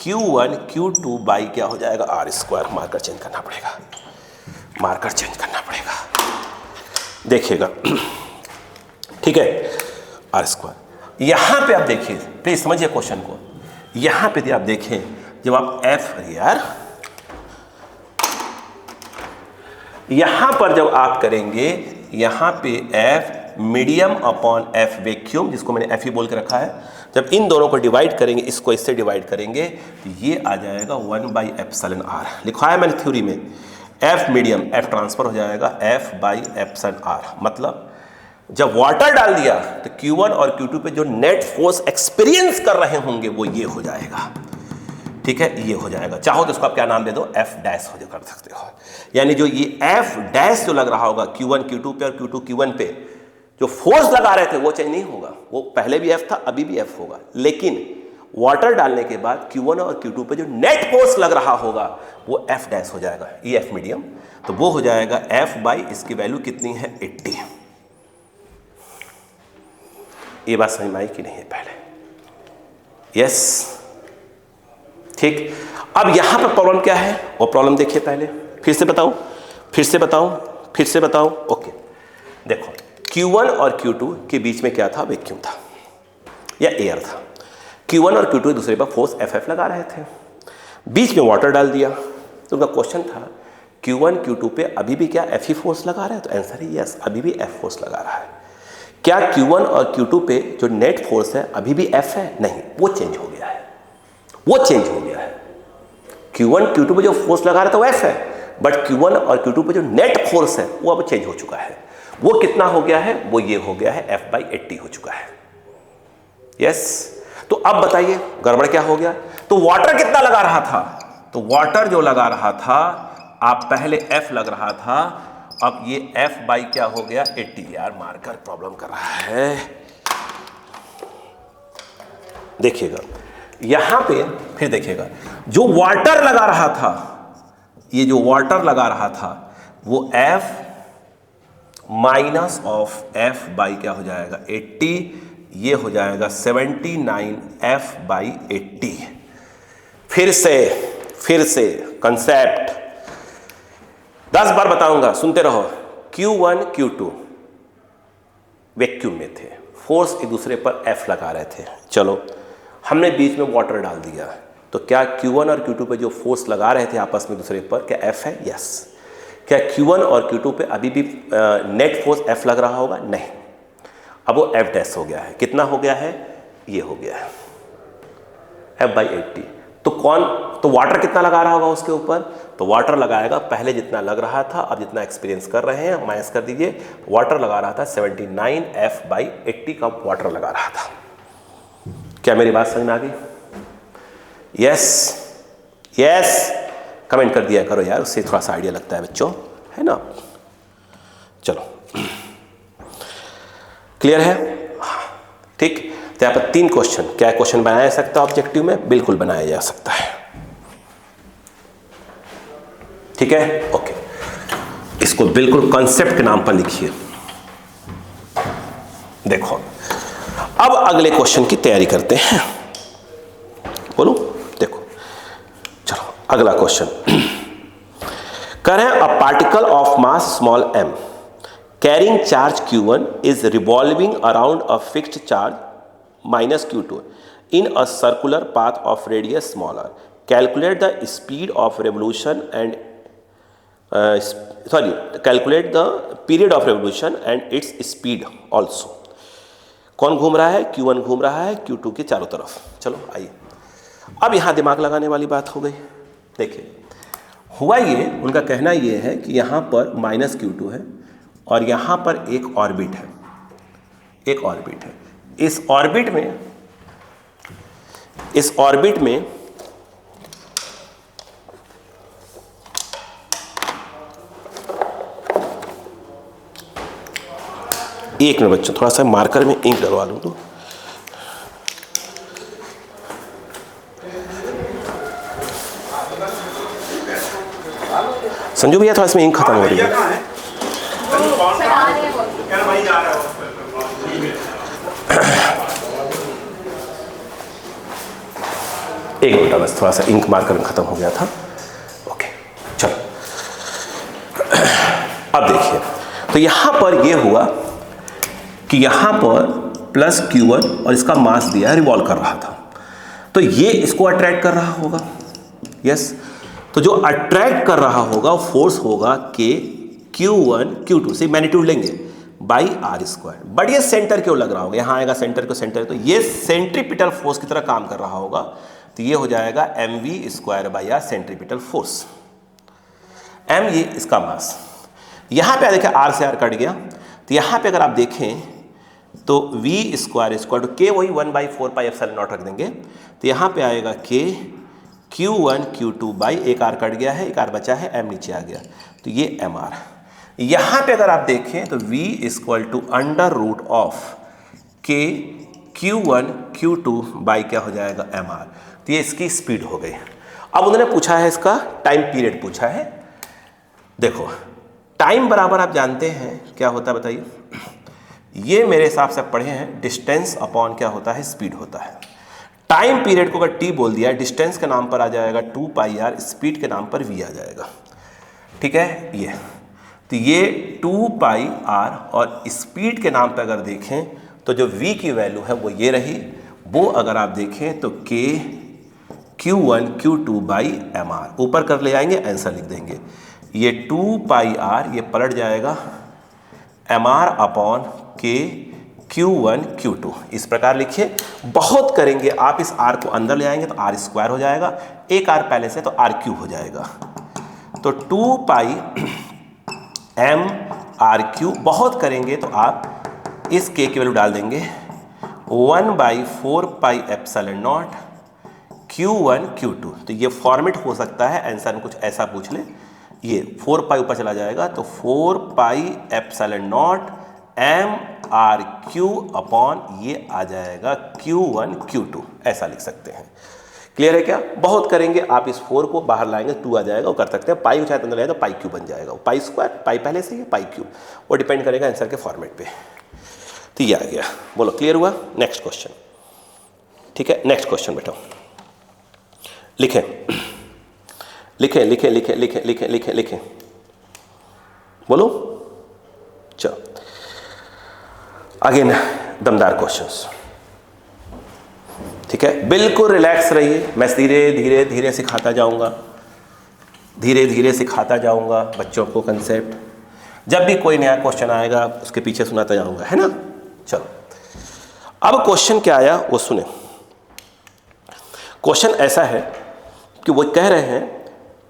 Q1 Q2 by क्या हो जाएगा R स्क्वायर। मार्कर चेंज करना पड़ेगा, देखिएगा, ठीक है, R स्क्वायर। यहां पे आप देखिए, प्लीज समझिए क्वेश्चन को। यहां पे आप देखें, जब आप यहां पर जब आप करेंगे, यहां पे F medium upon F vacuum, जिसको मैंने F ही बोल के रखा है, जब इन दोनों को डिवाइड करेंगे, इसको इससे डिवाइड करेंगे, तो ये आ जाएगा 1/एप्सिलॉन R। लिखा है मैंने थ्योरी में, F मीडियम, F ट्रांसफर हो जाएगा F/एप्सिलॉन R। मतलब जब वाटर डाल दिया तो Q1 और Q2 पे जो नेट फोर्स एक्सपीरियंस कर रहे होंगे वो ये हो जाएगा, ठीक है, ये हो जाएगा। चाहो तो इसको आप क्या नाम दे दो, F डैश हो, जो कर सकते हो। यानी जो ये F डैश जो लग रहा होगा Q1 Q2 पे और Q2 Q1 पे जो फोर्स लगा रहे थे वो चेंज नहीं होगा, वो पहले भी F था, अभी भी F होगा। लेकिन वाटर डालने के बाद Q1 और Q2 पे जो नेट फोर्स लग रहा होगा वो F डैश हो जाएगा, ये F मीडियम, तो वो हो जाएगा F बाई, इसकी वैल्यू कितनी है 80। ये बात समझ में आई कि नहीं है पहले? यस, ठीक। अब यहां पर प्रॉब्लम क्या है, वो प्रॉब्लम देखिए पहले, फिर से बताऊं। ओके, देखो Q1 और Q2 के बीच में क्या था, वैक्यूम था या एयर था। Q1 और Q2 एक दूसरे पर फोर्स FF लगा रहे थे, बीच में वाटर डाल दिया, तो उनका क्वेश्चन था Q1 Q2 पे अभी भी क्या F ही फोर्स लगा रहा है, तो आंसर है यस, अभी भी F फोर्स लगा रहा है। क्या Q1 और Q2 पे जो नेट फोर्स है अभी भी F है? नहीं, वो चेंज हो गया है, Q1 Q2 पे जो फोर्स लगा रहा था वो F है, बट Q1 और Q2 पे जो नेट फोर्स है वो अब चेंज हो चुका है। वो कितना हो गया है, वो ये हो गया है F/80 हो चुका है। यस, तो अब बताइए गड़बड़ क्या हो गया। तो वाटर कितना लगा रहा था, तो वाटर जो लगा रहा था, आप पहले F लग रहा था, अब ये F बाई क्या हो गया 80। यार मार्कर प्रॉब्लम कर रहा है, देखिएगा यहां पे, फिर देखिएगा जो वाटर लगा रहा था, ये जो वाटर लगा रहा था वो F minus of F by क्या हो जाएगा 80, ये हो जाएगा 79 F/80। फिर से कंसेप्ट 10 बार बताऊंगा, सुनते रहो। Q1 Q2 वैक्यूम में थे, फोर्स एक दूसरे पर F लगा रहे थे, चलो हमने बीच में वाटर डाल दिया, तो क्या Q1 और Q2 पे जो फोर्स लगा रहे थे आपस में दूसरे पर, क्या F है? यस। क्या Q1 और Q2 पे अभी भी नेट फोर्स F लग रहा होगा? नहीं, अब वो F डैश हो गया है। कितना हो गया है? ये हो गया है F/80। तो वाटर कितना लगा रहा होगा उसके ऊपर, तो वाटर लगाएगा पहले जितना लग रहा था, अब जितना एक्सपीरियंस कर रहे हैं माइनस कर दीजिए। वाटर लगा रहा था 79 F/80 का वाटर लगा रहा था। क्या मेरी बात समझ में आ गई? यस, कमेंट कर दिया करो यार, उससे थोड़ा सा आइडिया लगता है बच्चों, है ना। चलो क्लियर है, ठीक। तो यहाँ पर 3 क्वेश्चन, क्या क्वेश्चन बनाया जा सकता है ऑब्जेक्टिव में? बिल्कुल बनाया जा सकता है, ठीक है, ओके। इसको बिल्कुल कॉन्सेप्ट के नाम पर लिखिए। देखो अब अगले क्वेश्चन की तैयारी करते हैं, बोलो। देखो चलो अगला क्वेश्चन कह रहे हैं, a particle of mass small m carrying charge q1 is revolving around a fixed charge minus q2 in a circular path of radius smaller. Calculate the speed of revolution and calculate the period of revolution and its speed also. कौन घूम रहा है? q1 घूम रहा है q2 के चारों तरफ. चलो आइए, अब यहाँ दिमाग लगाने वाली बात हो गई. देखिए हुआ ये, उनका कहना ये है कि यहाँ पर माइनस q2 है और यहाँ पर एक ऑर्बिट है, एक ऑर्बिट है. इस ऑर्बिट में एक मिनट बच्चों, थोड़ा सा मार्कर में इंक डलवा लूँ तो. संजू भैया थोड़ा इसमें इंक खत्म हो रही है. एक मिनट बस, थोड़ा सा इंक मार्कर में खत्म हो गया था. ओके चलो, अब देखिए तो यहां पर यह हुआ कि यहां पर प्लस q1 और इसका मास दिया है, रिवॉल्व कर रहा था, तो ये इसको अट्रैक्ट कर रहा होगा. यस, तो जो अट्रैक्ट कर रहा होगा वो फोर्स होगा कि q1 q2 से मैग्नीट्यूड लेंगे बाई आर स्क्वायर. बट ये सेंटर क्यों लग रहा होगा? यहाँ आएगा सेंटर को, सेंटर तो ये सेंट्रीपिटल फोर्स की तरह काम कर रहा होगा, तो ये हो जाएगा mv square by R centripetal force. m ये इसका मास. यहाँ पे देखिए r से r कट गया, तो यहाँ पे अगर आप देखें तो v square square to k, वही 1/4 पाई एप्सिलॉन नॉट रख देंगे, तो यहाँ पे आएगा k q1 q2 बाई एक r कट गया है, एक r बचा है, m नीचे आ गया, तो ये mr. यहाँ पे अगर आप देखें तो v equal to under root of k q1 q2 by क्या हो जाएगा mr. तो ये इसकी स्पीड हो गई. अब उन्होंने पूछा है इसका टाइम पीरियड पूछा है. देखो टाइम बराबर आप जानते हैं क्या होता है बताइए? ये मेरे हिसाब से पढ़े हैं, डिस्टेंस अपॉन क्या होता है? स्पीड होता है. टाइम पीरियड को अगर t बोल दिया, डिस्टेंस के नाम पर आ जाएगा 2 पाई r, स्पीड के नाम पर v आ जाएगा. ठीक है, ये तो ये 2 पाई r और स्पीड के नाम पर अगर देखें तो जो v की वैल्यू है वो ये रही. वो अगर आप देखें तो k q1 q2 by mr, ऊपर कर ले आएंगे, आंसर लिख देंगे. ये 2 पाई r ये पलट जाएगा mr upon k q1 q2, इस प्रकार लिखिए. बहुत करेंगे आप, इस r को अंदर ले आएंगे तो r स्क्वायर हो जाएगा, एक r पहले से तो r क्यूब हो जाएगा, तो 2 पाई m r क्यूब. बहुत करेंगे तो आप इस k की वैल्यू डाल देंगे 1/4 pi epsilon not q1 q2. तो ये फॉर्मेट हो सकता है, आंसर में कुछ ऐसा पूछ ले, ये 4 पाई ऊपर चला जाएगा तो 4 pi epsilon not m r q upon ये आ जाएगा q1 q2, ऐसा लिख सकते हैं. क्लियर है क्या? बहुत करेंगे आप, इस 4 को बाहर लाएंगे 2 आ जाएगा, वो कर सकते हैं. पाई चाहे अंदर लाए तो पाई क्यू बन जाएगा, पाई स्क्वायर, पाई पहले से ही पाई क्यू, वो डिपेंड करेगा आंसर के फॉर्मेट पे. तो ये आ गया. बोलो क्लियर हुआ? Next question. ठीक है, नेक्स्ट क्वेश्चन बेटा लिखें लिखें लिखें लिखें लिखें लिखें लिखें लिखें. बोलो. चलो अगेन दमदार क्वेश्चंस. ठीक है, बिल्कुल रिलैक्स रहिए. मैं धीरे धीरे धीरे सिखाता जाऊंगा, धीरे धीरे सिखाता जाऊंगा बच्चों को कंसेप्ट. जब भी कोई नया क्वेश्चन आएगा उसके पीछे सुनाता जाऊंगा, है ना. चलो अब क्वेश्चन क्या आया वो सुने. क्वेश्चन ऐसा है कि वो कह रहे हैं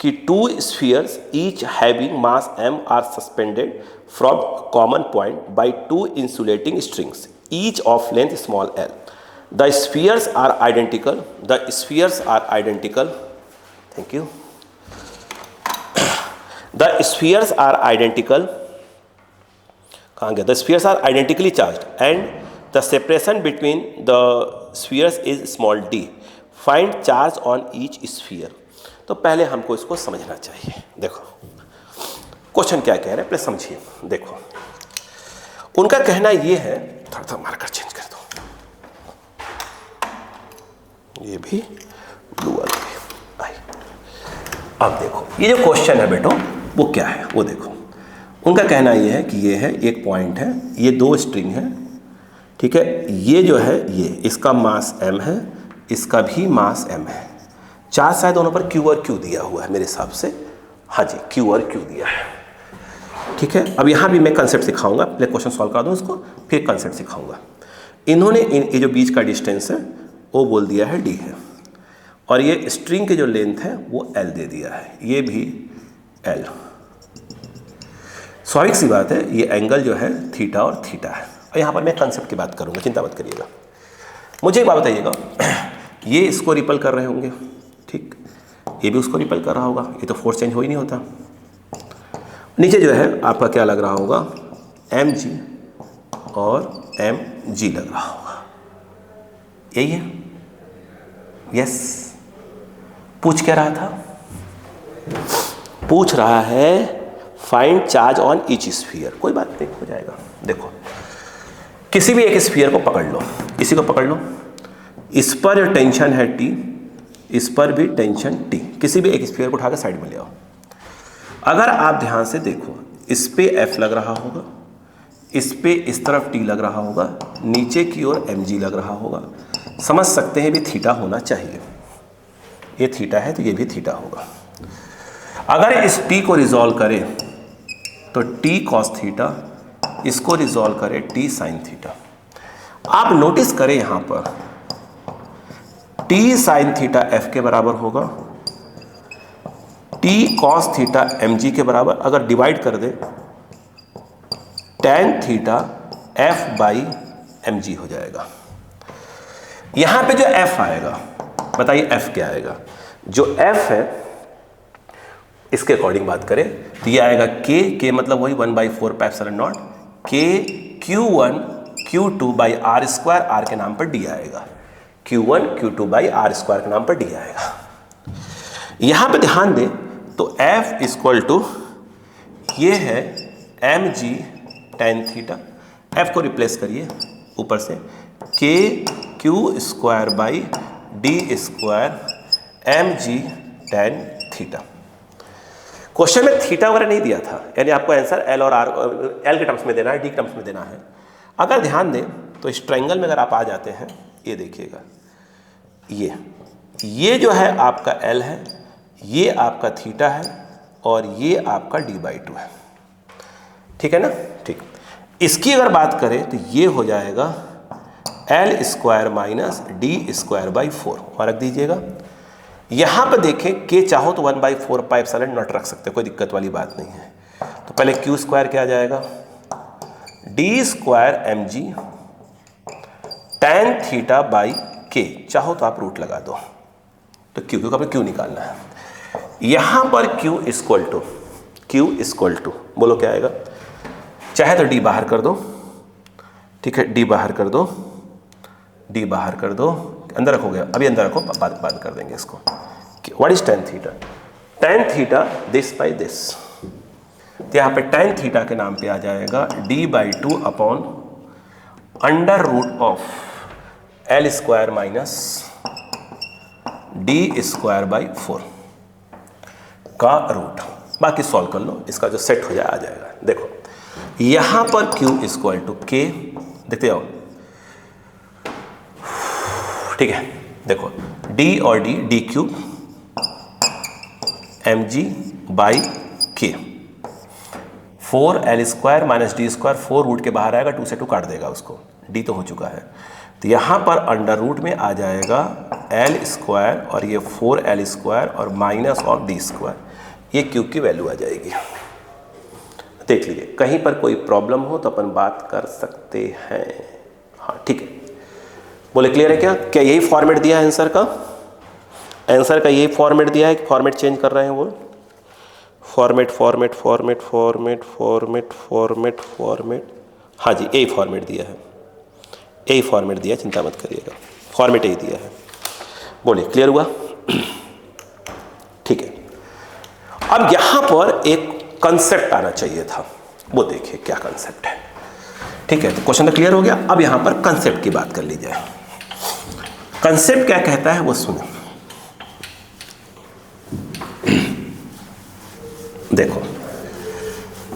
कि 2 spheres each having mass m are suspended from common point by 2 insulating strings, each of length small l. The spheres are identical. The spheres are identical. Thank you. The spheres are identical. कहाँ गया? The spheres are identically charged and the separation between the spheres is small d. Find charge on each sphere. तो पहले हमको इसको समझना चाहिए. देखो क्वेश्चन क्या कह रहे हैं पहले समझिए. देखो उनका कहना ये है, थोड़ा सा मार्कर चेंज कर दो, ये भी ब्लू वाला भी. अब देखो ये जो क्वेश्चन है बेटो वो क्या है वो देखो. उनका कहना ये है कि ये है एक पॉइंट है, ये दो स्ट्रिंग है, ठीक है, ये जो है ये इसका मास m है, इसका भी मास m है। चार्ज शायद दोनों पर q और q दिया हुआ है मेरे हिसाब से, हाँ जी q और q दिया है, ठीक है। अब यहाँ भी मैं कंसेप्ट सिखाऊंगा, पहले क्वेश्चन सॉल्व करा दूँ इसको, फिर कंसेप्ट सिखाऊंगा। इन्होंने ये जो बीच का डिस्टेंस है वो बोल दिया है d है, और ये स्ट्रिंग की जो लेंथ है वो l दे दिया है, ये भी l। स्वाभाविक सी बात है, ये एंगल जो है थीटा और थीटा है। और यहाँ पर मैं कंसेप्ट की बात करूँगा, चिंता मत करिएगा। मुझे एक बात बताइएगा, ये इसको रिपल कर रहे होंगे, ठीक, ये भी उसको रिपल कर रहा होगा, ये तो फोर्स चेंज हो ही नहीं होता। नीचे जो है आपका क्या लग रहा होगा, mg और mg लग रहा होगा, यही है। यस, पूछ क्या रहा था, पूछ रहा है find charge on each sphere. कोई बात नहीं, हो जाएगा। देखो, किसी भी एक स्फीयर को पकड़ लो, इसी को पकड़ लो, इस पर जो टेंशन है T, इस पर भी टेंशन T, किसी भी एक स्फीयर को उठा के साइड में ले आओ। अगर आप ध्यान से देखो, इस पे F लग रहा होगा, इस पे इस तरफ T लग रहा होगा, नीचे की ओर mg लग रहा होगा। समझ सकते हैं भी थीटा होना चाहिए, ये थीटा है तो ये भी थीटा होगा। अगर इस T को रिजॉल्व करें तो T cos थीटा, इसको रिजॉल्व करें T sin थीटा। आप नोटिस करें यहां पर T sin थीटा F के बराबर होगा, T cos थीटा mg के बराबर। अगर डिवाइड कर दे tan theta F by mg हो जाएगा। यहां पे जो F आएगा, बताइए F क्या आएगा। जो F है इसके अकॉर्डिंग बात करें तो ये आएगा k मतलब वही 1/4 pi epsilon naught k q1 q2 by R square, R के नाम पर d आएगा, q1 q2 by R square के नाम पर d आएगा। यहां पे ध्यान दें तो f इक्वल टू ये है mg tan थीटा, f को रिप्लेस करिए ऊपर से k q square by d square mg tan theta. Question में थीटा वगैरह नहीं दिया था, यानी आपको आंसर एल और आर, एल के टर्म्स में देना है, डी के टर्म्स में देना है। अगर ध्यान दें तो इस ट्रायंगल में अगर आप आ जाते हैं, ये देखिएगा, ये जो है आपका एल है, ये आपका थीटा है, और ये आपका d/2 है, ठीक है ना। ठीक, इसकी अगर बात करें तो ये हो जाएगा L square minus D square by 4, और रख दीजिएगा। यहां पर देखें k चाहो तो 1/4 पाई एप्सिलॉन नॉट रख सकते, कोई दिक्कत वाली बात नहीं है। तो पहले q स्क्वायर क्या आ जाएगा, D square mg tan theta by k, चाहो तो आप रूट लगा दो, तो q, क्योंकि आपको q निकालना है। यहां पर q इक्वल टू बोलो क्या आएगा, चाहे तो d बाहर कर दो, ठीक है, d बाहर कर दो, d बाहर कर दो, अंदर रखोगे, अभी अंदर रखो, बात कर देंगे इसको। What is tan theta, tan theta this by this, तो यहाँ पे tan थीटा के नाम पे आ जाएगा d/2 upon under root of L square minus D square by 4 का रूट। बाकी सॉल्व कर लो, इसका जो सेट हो जाए आ जाएगा। देखो यहां पर q इक्वल टू k, देखते जाओ, ठीक है। देखो d और d cube mg by k, 4l square minus D square, 4 root के बाहर आएगा, 2 से 2 काट देगा उसको, d तो हो चुका है। तो यहाँ पर अंडर रूट में आ जाएगा l स्क्वायर और ये 4l स्क्वायर और माइनस ऑफ डी स्क्वायर, ये q की वैल्यू आ जाएगी। देख लीजिए, कहीं पर कोई प्रॉब्लम हो तो अपन बात कर सकते हैं। हाँ ठीक है, बोले क्लियर है क्या? क्या यही फॉर्मेट दिया है आंसर का? आंसर का यही फॉर्मेट दिया है कि फॉर्मेट चेंज कर रहे हैं? वो format format format format format format format, हाँ जी यही फॉर्मेट दिया है, यही फॉर्मेट दिया है, चिंता मत करिएगा, फॉर्मेट यही दिया है। बोलिए क्लियर हुआ? ठीक है, अब यहां पर एक कंसेप्ट आना चाहिए था, वो देखिए क्या कंसेप्ट है। ठीक है, तो क्वेश्चन तो क्लियर हो गया। अब यहां पर कंसेप्ट की बात कर लीजिए। कंसेप्ट क्या कहता है वो सुनो। देखो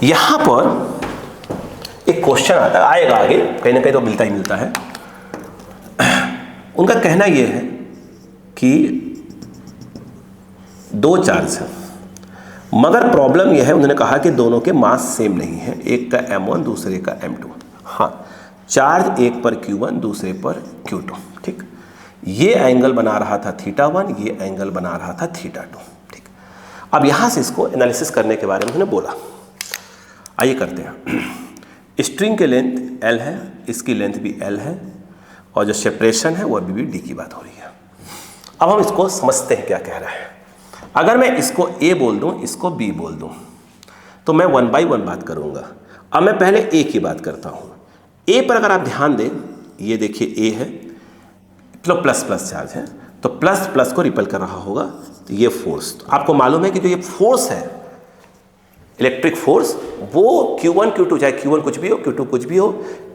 यहां पर एक क्वेश्चन आता है, आएगा आगे कहीं ना कहीं तो मिलता ही मिलता है। उनका कहना यह है कि दो चार्ज है, मगर प्रॉब्लम यह है, उन्होंने कहा कि दोनों के मास सेम नहीं है, एक का m1 दूसरे का m2। हाँ, चार्ज एक पर q1 दूसरे पर q2। ठीक, ये एंगल बना रहा था θ1, ये एंगल बना रहा था θ2। ठीक, अब यहां से इसको एनालिसिस करने के बारे में उन्होंने बोला। आइए करते हैं। स्ट्रिंग की लेंथ L है, इसकी लेंथ भी L है, और जो सेपरेशन है वो अभी भी d की बात हो रही है। अब हम इसको समझते हैं क्या कह रहा है। अगर मैं इसको A बोल दूं, इसको B बोल दूं, तो मैं 1 by 1 बात करूंगा। अब मैं पहले A की बात करता हूं। A पर अगर आप ध्यान दें, ये देखिए A है, तो प्लस प्लस चार्ज है, तो प्लस प्लस को रिपेल कर रहा होगा, तो ये फोर्स। तो आपको मालूम है कि जो ये फोर्स है, इलेक्ट्रिक फोर्स, वो Q1 Q2, चाहे Q1 कुछ भी हो, Q2 कुछ भी हो,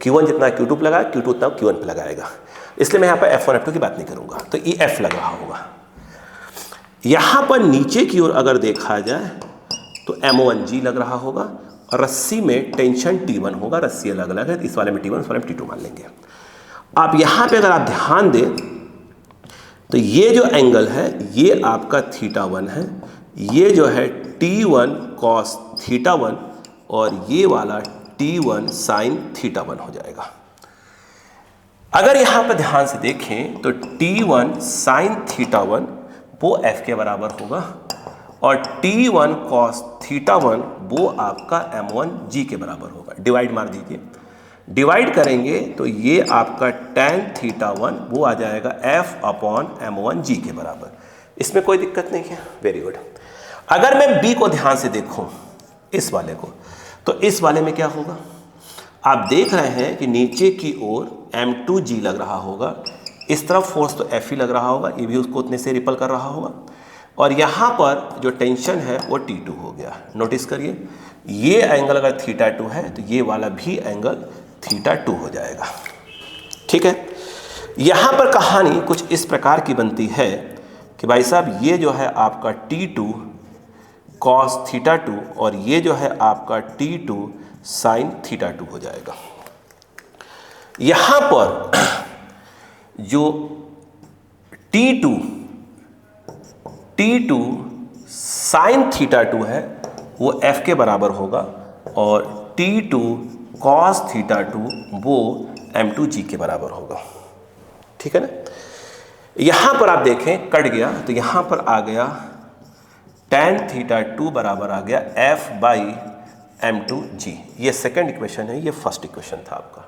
Q1 जितना Q2 पे लगाए, Q2 उतना Q1 पे लगाएगा। इसलिए मैं यहाँ पर F1 F2 की बात नहीं करूँगा, तो ये F लग रहा होगा। यहाँ पर नीचे की ओर अगर देखा जाए तो M1G लग रहा होगा, और रस्सी में टेंशन T1 होगा, रस्सी अलग अलग है, इस वाले में T1, इस वाले में T2 मान लेंगे। आप यहाँ पे अगर आप ध्यान दें तो ये जो एंगल है ये आपका θ1 है, ये जो है T1 cos θ1, और ये वाला T1 sin θ1 हो जाएगा। अगर यहाँ पर ध्यान से देखें तो T1 sin θ1 वो F के बराबर होगा, और T1 cos θ1 वो आपका M1G के बराबर होगा। डिवाइड मार दीजिए, डिवाइड करेंगे तो ये आपका tan θ1 वो आ जाएगा F अपॉन M1G के बराबर। इसमें कोई दिक्कत नहीं है, वेरी गुड। अगर मैं B को ध्यान से देखूं, इस वाले को, तो इस वाले में क्या होगा, आप देख रहे हैं कि नीचे की ओर M2G लग रहा होगा, इस तरफ फोर्स तो F ही लग रहा होगा, ये भी उसको उतने से रिपल कर रहा होगा, और यहाँ पर जो टेंशन है वो T2 हो गया। नोटिस करिए, ये एंगल अगर θ2 है तो ये वाला भी एंगल θ2 हो जाएगा। ठीक है, यहाँ पर कहानी कुछ इस प्रकार की बनती है कि भाई साहब ये जो है आपका T2 cos θ2, और ये जो है आपका T2 sin θ2 हो जाएगा। यहाँ पर जो T2 sin θ2 है वो F के बराबर होगा, और T2 cos θ2 वो M2G के बराबर होगा। ठीक है ना। यहाँ पर आप देखें कट गया, तो यहाँ पर आ गया tan θ2 बराबर आ गया F बाई M2G। ये सेकेंड इक्वेशन है, ये फर्स्ट इक्वेशन था आपका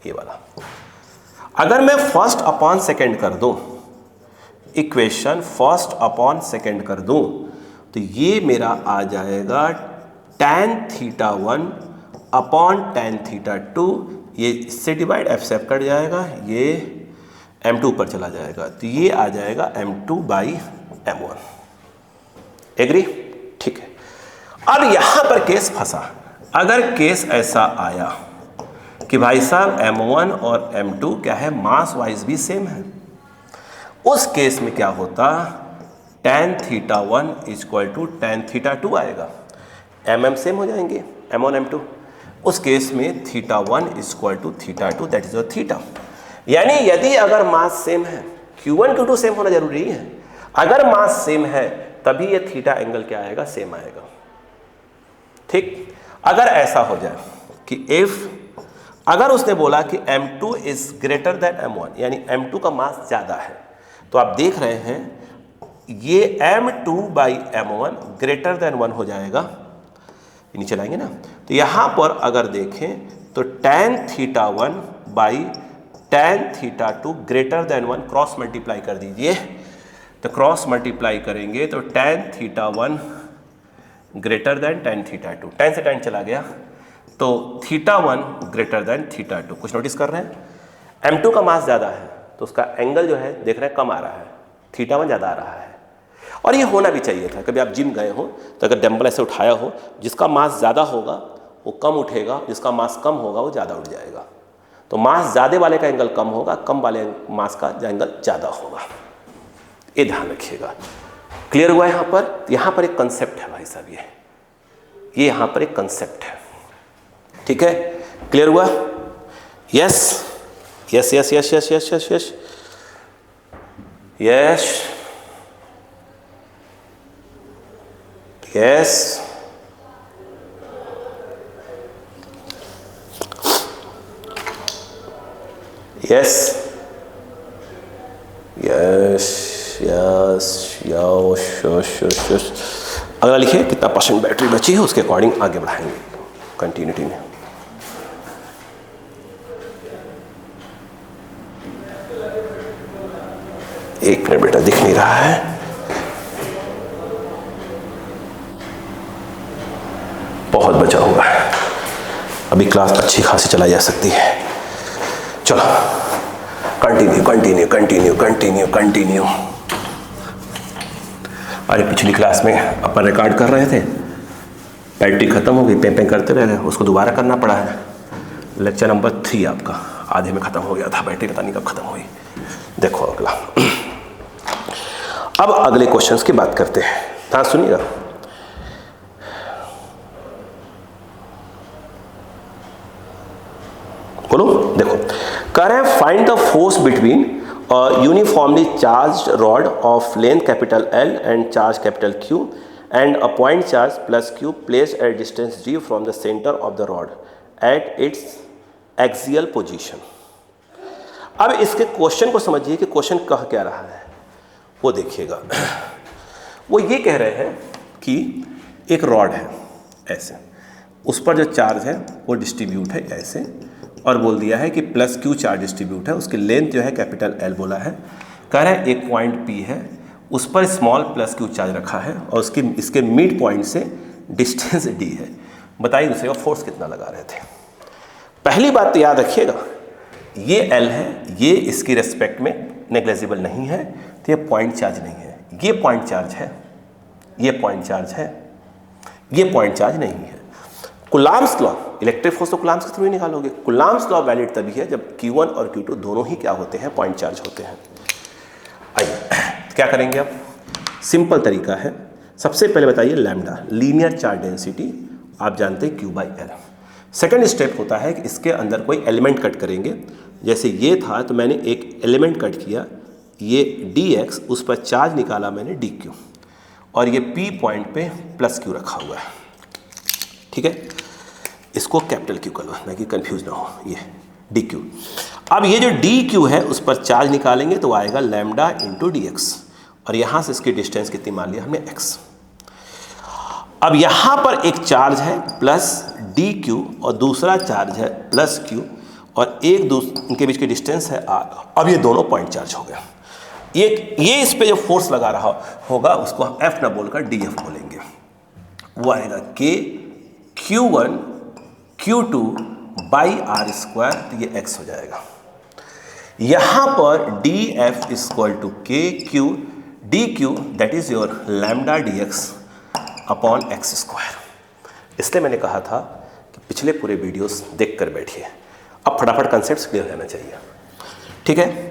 ये वाला। अगर मैं फर्स्ट अपॉन सेकेंड कर दूं, इक्वेशन फर्स्ट अपॉन सेकेंड कर दूं, तो ये मेरा आ जाएगा tan θ1 अपॉन tan θ2, ये इससे डिवाइड F से F कट जाएगा, ये M2 पर चला जाएगा, तो ये आ जाएगा M2 बाई M1। एग्री? ठीक है। अब यहां पर केस फंसा। अगर केस ऐसा आया कि भाई साहब M1 और M2 क्या है, मास वाइज भी सेम है, उस केस में क्या होता, tan θ1 इक्वल टू tan θ2 आएगा, mm सेम हो जाएंगे M1 M2। उस केस में θ1 equal to θ2 that is your theta. यानी यदि अगर मास सेम है, Q1 Q2 सेम होना जरूरी है, अगर मास सेम है तभी ये थीटा एंगल क्या आएगा, सेम आएगा। ठीक, अगर ऐसा हो जाए कि इफ अगर उसने बोला कि M2 is greater than M1, यानी M2 का मास ज़्यादा है, तो आप देख रहे हैं ये M2 by M1 greater than 1 हो जाएगा, नीचे लाएंगे ना। तो यहाँ पर अगर देखें तो tan θ1 by tan θ2 greater than 1 cross multiply कर दीजिए, तो क्रॉस मल्टीप्लाई करेंगे तो tan θ1 greater than tan θ2, tan से tan चला गया, तो θ1 ग्रेटर देन θ2। कुछ नोटिस कर रहे हैं, M2 का मास ज़्यादा है तो उसका एंगल जो है देख रहे हैं कम आ रहा है, θ1 ज़्यादा आ रहा है। और ये होना भी चाहिए था। कभी आप जिम गए हो तो अगर डंबल ऐसे उठाया हो, जिसका मास ज़्यादा होगा वो कम उठेगा, जिसका मास कम होगा वो ज़्यादा उठ जाएगा। तो मास ज़्यादा वाले का एंगल कम होगा, कम वाले मास का एंगल ज़्यादा होगा, ये ध्यान रखिएगा। क्लियर हुआ यहाँ पर? यहाँ पर एक कंसेप्ट है भाई साहब, ये ये यहाँ पर एक कंसेप्ट है, ठीक है, क्लियर हुआ? Yes yes yes yes yes yes yes yes yes yes yes yes yes yes yes yes yes. अगला लिखिए कितना परसेंट बैटरी बची है, उसके अकॉर्डिंग आगे बढ़ाएंगे कंटिन्यूटी में। एक मिनट बेटा, दिख नहीं रहा है, बहुत बचा हुआ है, अभी क्लास अच्छी खासी चलाई जा सकती है। चलो continue continue continue continue continue. अरे पिछली क्लास में अपन रिकॉर्ड कर रहे थे, बैटरी खत्म हो गई, पे करते रह गए, उसको दोबारा करना पड़ा है। लेक्चर नंबर 3 आपका आधे में खत्म हो गया था, बैटरी पता नहीं कब खत्म हुई। देखो अगला, अब अगले क्वेश्चंस की बात करते हैं, हाँ सुनिएगा। बोलो, देखो कह रहे हैं find the force between uniformly charged rod of length capital L and charge capital Q and a point charge plus Q placed at distance d from the centre of the rod at its axial position. अब इसके क्वेश्चन को समझिए कि क्वेश्चन कह क्या रहा है, वो देखिएगा। वो ये कह रहे हैं कि एक रॉड है ऐसे, उस पर जो चार्ज है वो डिस्ट्रीब्यूट है ऐसे, और बोल दिया है कि प्लस Q चार्ज डिस्ट्रीब्यूट है, उसकी लेंथ जो है कैपिटल L बोला है। कह रहा है एक पॉइंट P है, उस पर स्मॉल प्लस Q चार्ज रखा है और इसके मिड पॉइंट से डिस्टेंस D है। बताइए दूसरे का फोर्स कितना लगा रहे थे। पहली बात तो याद रखिएगा, ये L है, ये इसकी रेस्पेक्ट में नेग्लेजिबल नहीं है, तो ये पॉइंट चार्ज नहीं है, ये पॉइंट चार्ज है, ये पॉइंट चार्ज है, ये पॉइंट चार्ज नहीं है। कूलॉम्स लॉ, इलेक्ट्रिक फोर्स तो कूलॉम्स के थ्रू ही निकालोगे। कूलॉम्स लॉ वैलिड तभी है जब Q1 और Q2 दोनों ही क्या होते हैं, पॉइंट चार्ज होते हैं। आइए क्या करेंगे अब, सिंपल तरीका है। सबसे पहले बताइए लैम्डा, लीनियर चार्ज डेंसिटी आप जानते हैं Q/L। सेकेंड स्टेप होता है कि इसके अंदर कोई एलिमेंट कट करेंगे, जैसे ये था तो मैंने एक एलिमेंट कट किया, ये dx, उस पर चार्ज निकाला मैंने dq, और ये P पॉइंट पे प्लस Q रखा हुआ है, ठीक है। इसको कैपिटल Q कर लो ना कि कंफ्यूज ना हो, ये dq। अब ये जो dq है उस पर चार्ज निकालेंगे तो आएगा लैम्डा इंटू dx, और यहाँ से इसकी डिस्टेंस कितनी मान लिया हमने x। अब यहाँ पर एक चार्ज है प्लस dq और दूसरा चार्ज है प्लस q, और इनके बीच की डिस्टेंस है r। अब ये दोनों पॉइंट चार्ज हो गया। ये इस पे जो फोर्स लगा रहा होगा उसको हम F ना बोलकर dF बोलेंगे, वो आएगा K Q1 Q2 by R square, तो ये x हो जाएगा। यहाँ पर dF equal to K Q dQ, that is your lambda dx upon x square. इसलिए मैंने कहा था कि पिछले पूरे वीडियोस देख कर बैठिए, अब फटाफट कंसेप्ट्स क्लियर रहना चाहिए, ठीक है।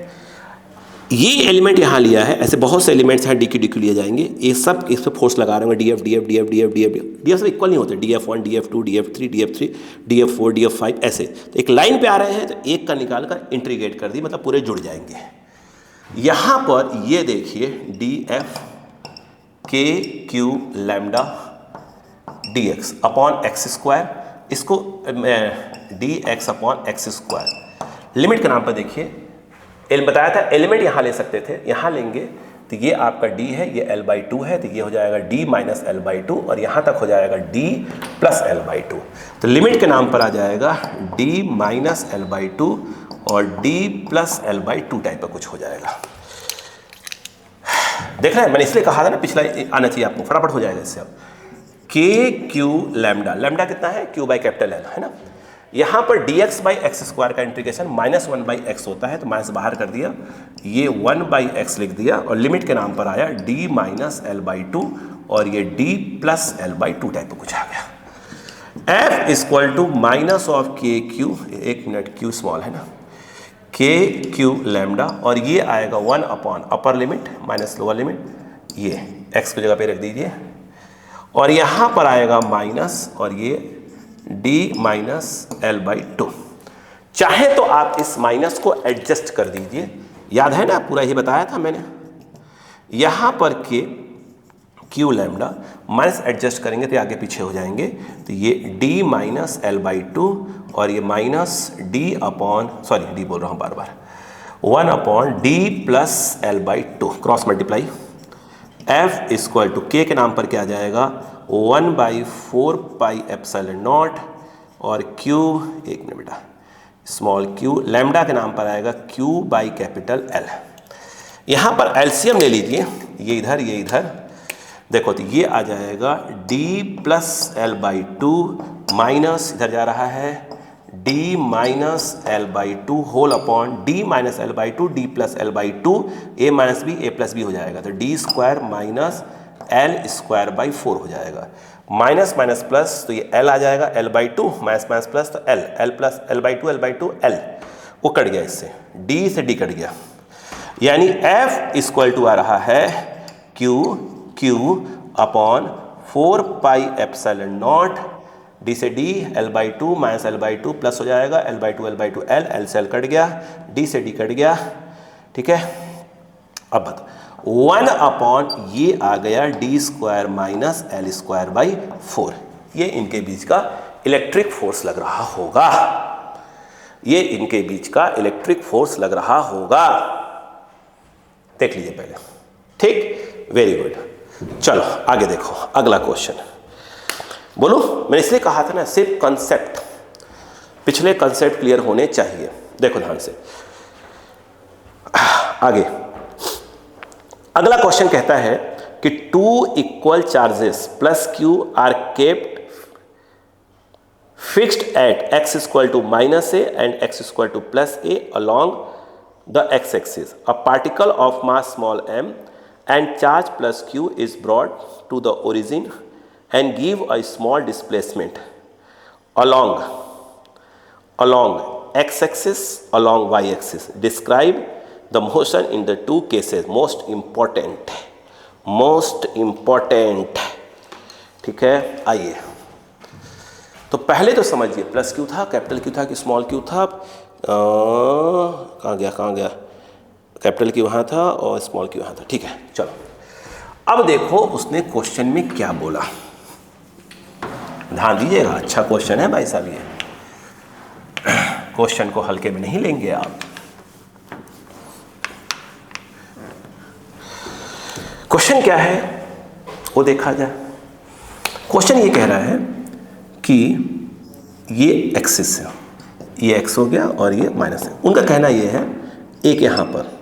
ये एलिमेंट यहाँ लिया है, ऐसे बहुत से एलिमेंट्स हैं dq dq लिए जाएंगे, ये सब इस पर फोर्स लगा रहे होंगे, df df df df df df सब इक्वल नहीं होते, df1 df2 df3 df3 df4 df5 ऐसे। तो एक लाइन पे आ रहे हैं तो एक का निकाल कर इंटीग्रेट कर दी, मतलब पूरे जुड़ जाएंगे। यहाँ पर ये देखिए df k q lambda dx upon x square, इसको dx upon x square limit के नाम पर देखिए, बताया था एलिमेंट यहाँ ले सकते थे, यहाँ लेंगे तो ये आपका d है, ये L/2 है, तो ये हो जाएगा d माइनस L/2, और यहाँ तक हो जाएगा d प्लस L/2। तो लिमिट के नाम पर आ जाएगा d माइनस L/2 और d प्लस L/2 टाइप का कुछ हो जाएगा। देख रहे हैं, मैंने इसलिए कहा था ना पिछला आना चाहिए आपको, फटाफट हो जाएगा इससे। अब k q लैम्डा, लैम्डा कितना है, q बाई कैपिटल L है ना। यहाँ पर dx बाई एक्स स्क्वायर का इंटीग्रेशन -1 बाई एक्स होता है, तो माइनस बाहर कर दिया, ये 1 बाई एक्स लिख दिया, और लिमिट के नाम पर आया d माइनस L/2, और ये d प्लस L/2 टाइप का कुछ आ गया। f equal to minus of K Q, एक मिनट, q स्मॉल है ना, के क्यू लैम्डा, और ये आएगा 1 upon upper limit minus lower limit, ये x की जगह पे रख दीजिए, और यहाँ पर आएगा माइनस और ये d minus L by to. चाहे तो आप इस माइनस को एडजस्ट कर दीजिए, याद है ना, पूरा ये बताया था मैंने। यहाँ पर के क्यू लैम्डा माइनस एडजस्ट करेंगे तो आगे पीछे हो जाएंगे, तो ये d minus L by two और ये minus d upon, sorry d बोल रहा हूँ बार बार, 1 upon d plus L by two, cross multiply. f equal to k के नाम पर क्या आ जाएगा 1 बाई 4 पाई एप्सिलॉन नॉट और q, एक मिनट बेटा, स्मॉल q लैम्डा के नाम पर आएगा q बाई कैपिटल L। यहाँ पर एलसीएम ले लीजिए, ये इधर देखो, तो ये आ जाएगा d plus L by two minus इधर जा रहा है d minus L by two whole upon d minus L by two, d plus L by two, a minus B a plus B हो जाएगा, तो d square minus L square by 4 हो जाएगा। माइनस माइनस प्लस, तो ये l आ जाएगा l by two, minus minus plus, तो l plus L by to l, वो कट गया, इससे d से d कट गया, यानी f इक्वल टू आ रहा है q upon 4 pi epsilon not, d से d l by two minus L by two plus हो जाएगा l बाई टू l से l कट गया, d से d कट गया, ठीक है। अब बता 1 अपॉन ये आ गया d square minus L square by 4, ये इनके बीच का इलेक्ट्रिक फोर्स लग रहा होगा, ये इनके बीच का इलेक्ट्रिक फोर्स लग रहा होगा, देख लीजिए पहले, ठीक, वेरी गुड। चलो आगे देखो, अगला क्वेश्चन, बोलो, मैंने इसलिए कहा था ना सिर्फ कंसेप्ट, पिछले कंसेप्ट क्लियर होने चाहिए। देखो ध्यान से आगे, अगला क्वेश्चन कहता है कि 2 equal charges plus Q are kept fixed at x equal to minus A and x equal to plus A along the x-axis. A particle of mass small m and charge plus q is brought to the origin and give a small displacement along x-axis, along y-axis. Describe the motion in the two cases. Most important, ठीक है। आइए, तो पहले तो समझिए, प्लस क्यू था, कैपिटल क्यू था कि स्मॉल क्यू था, कहाँ गया, कैपिटल क्यू वहाँ था और स्मॉल क्यू वहाँ था, ठीक है। चलो अब देखो उसने क्वेश्चन में क्या बोला, ध्यान दीजिएगा, अच्छा क्वेश्चन है भाई साहब, ये क्वेश्चन को हल्के में नहीं लेंगे आप। क्वेश्चन क्या है वो देखा जाए। क्वेश्चन ये कह रहा है कि ये एक्सिस है, ये एक्स हो गया और ये माइनस है। उनका कहना ये है, एक यहाँ पर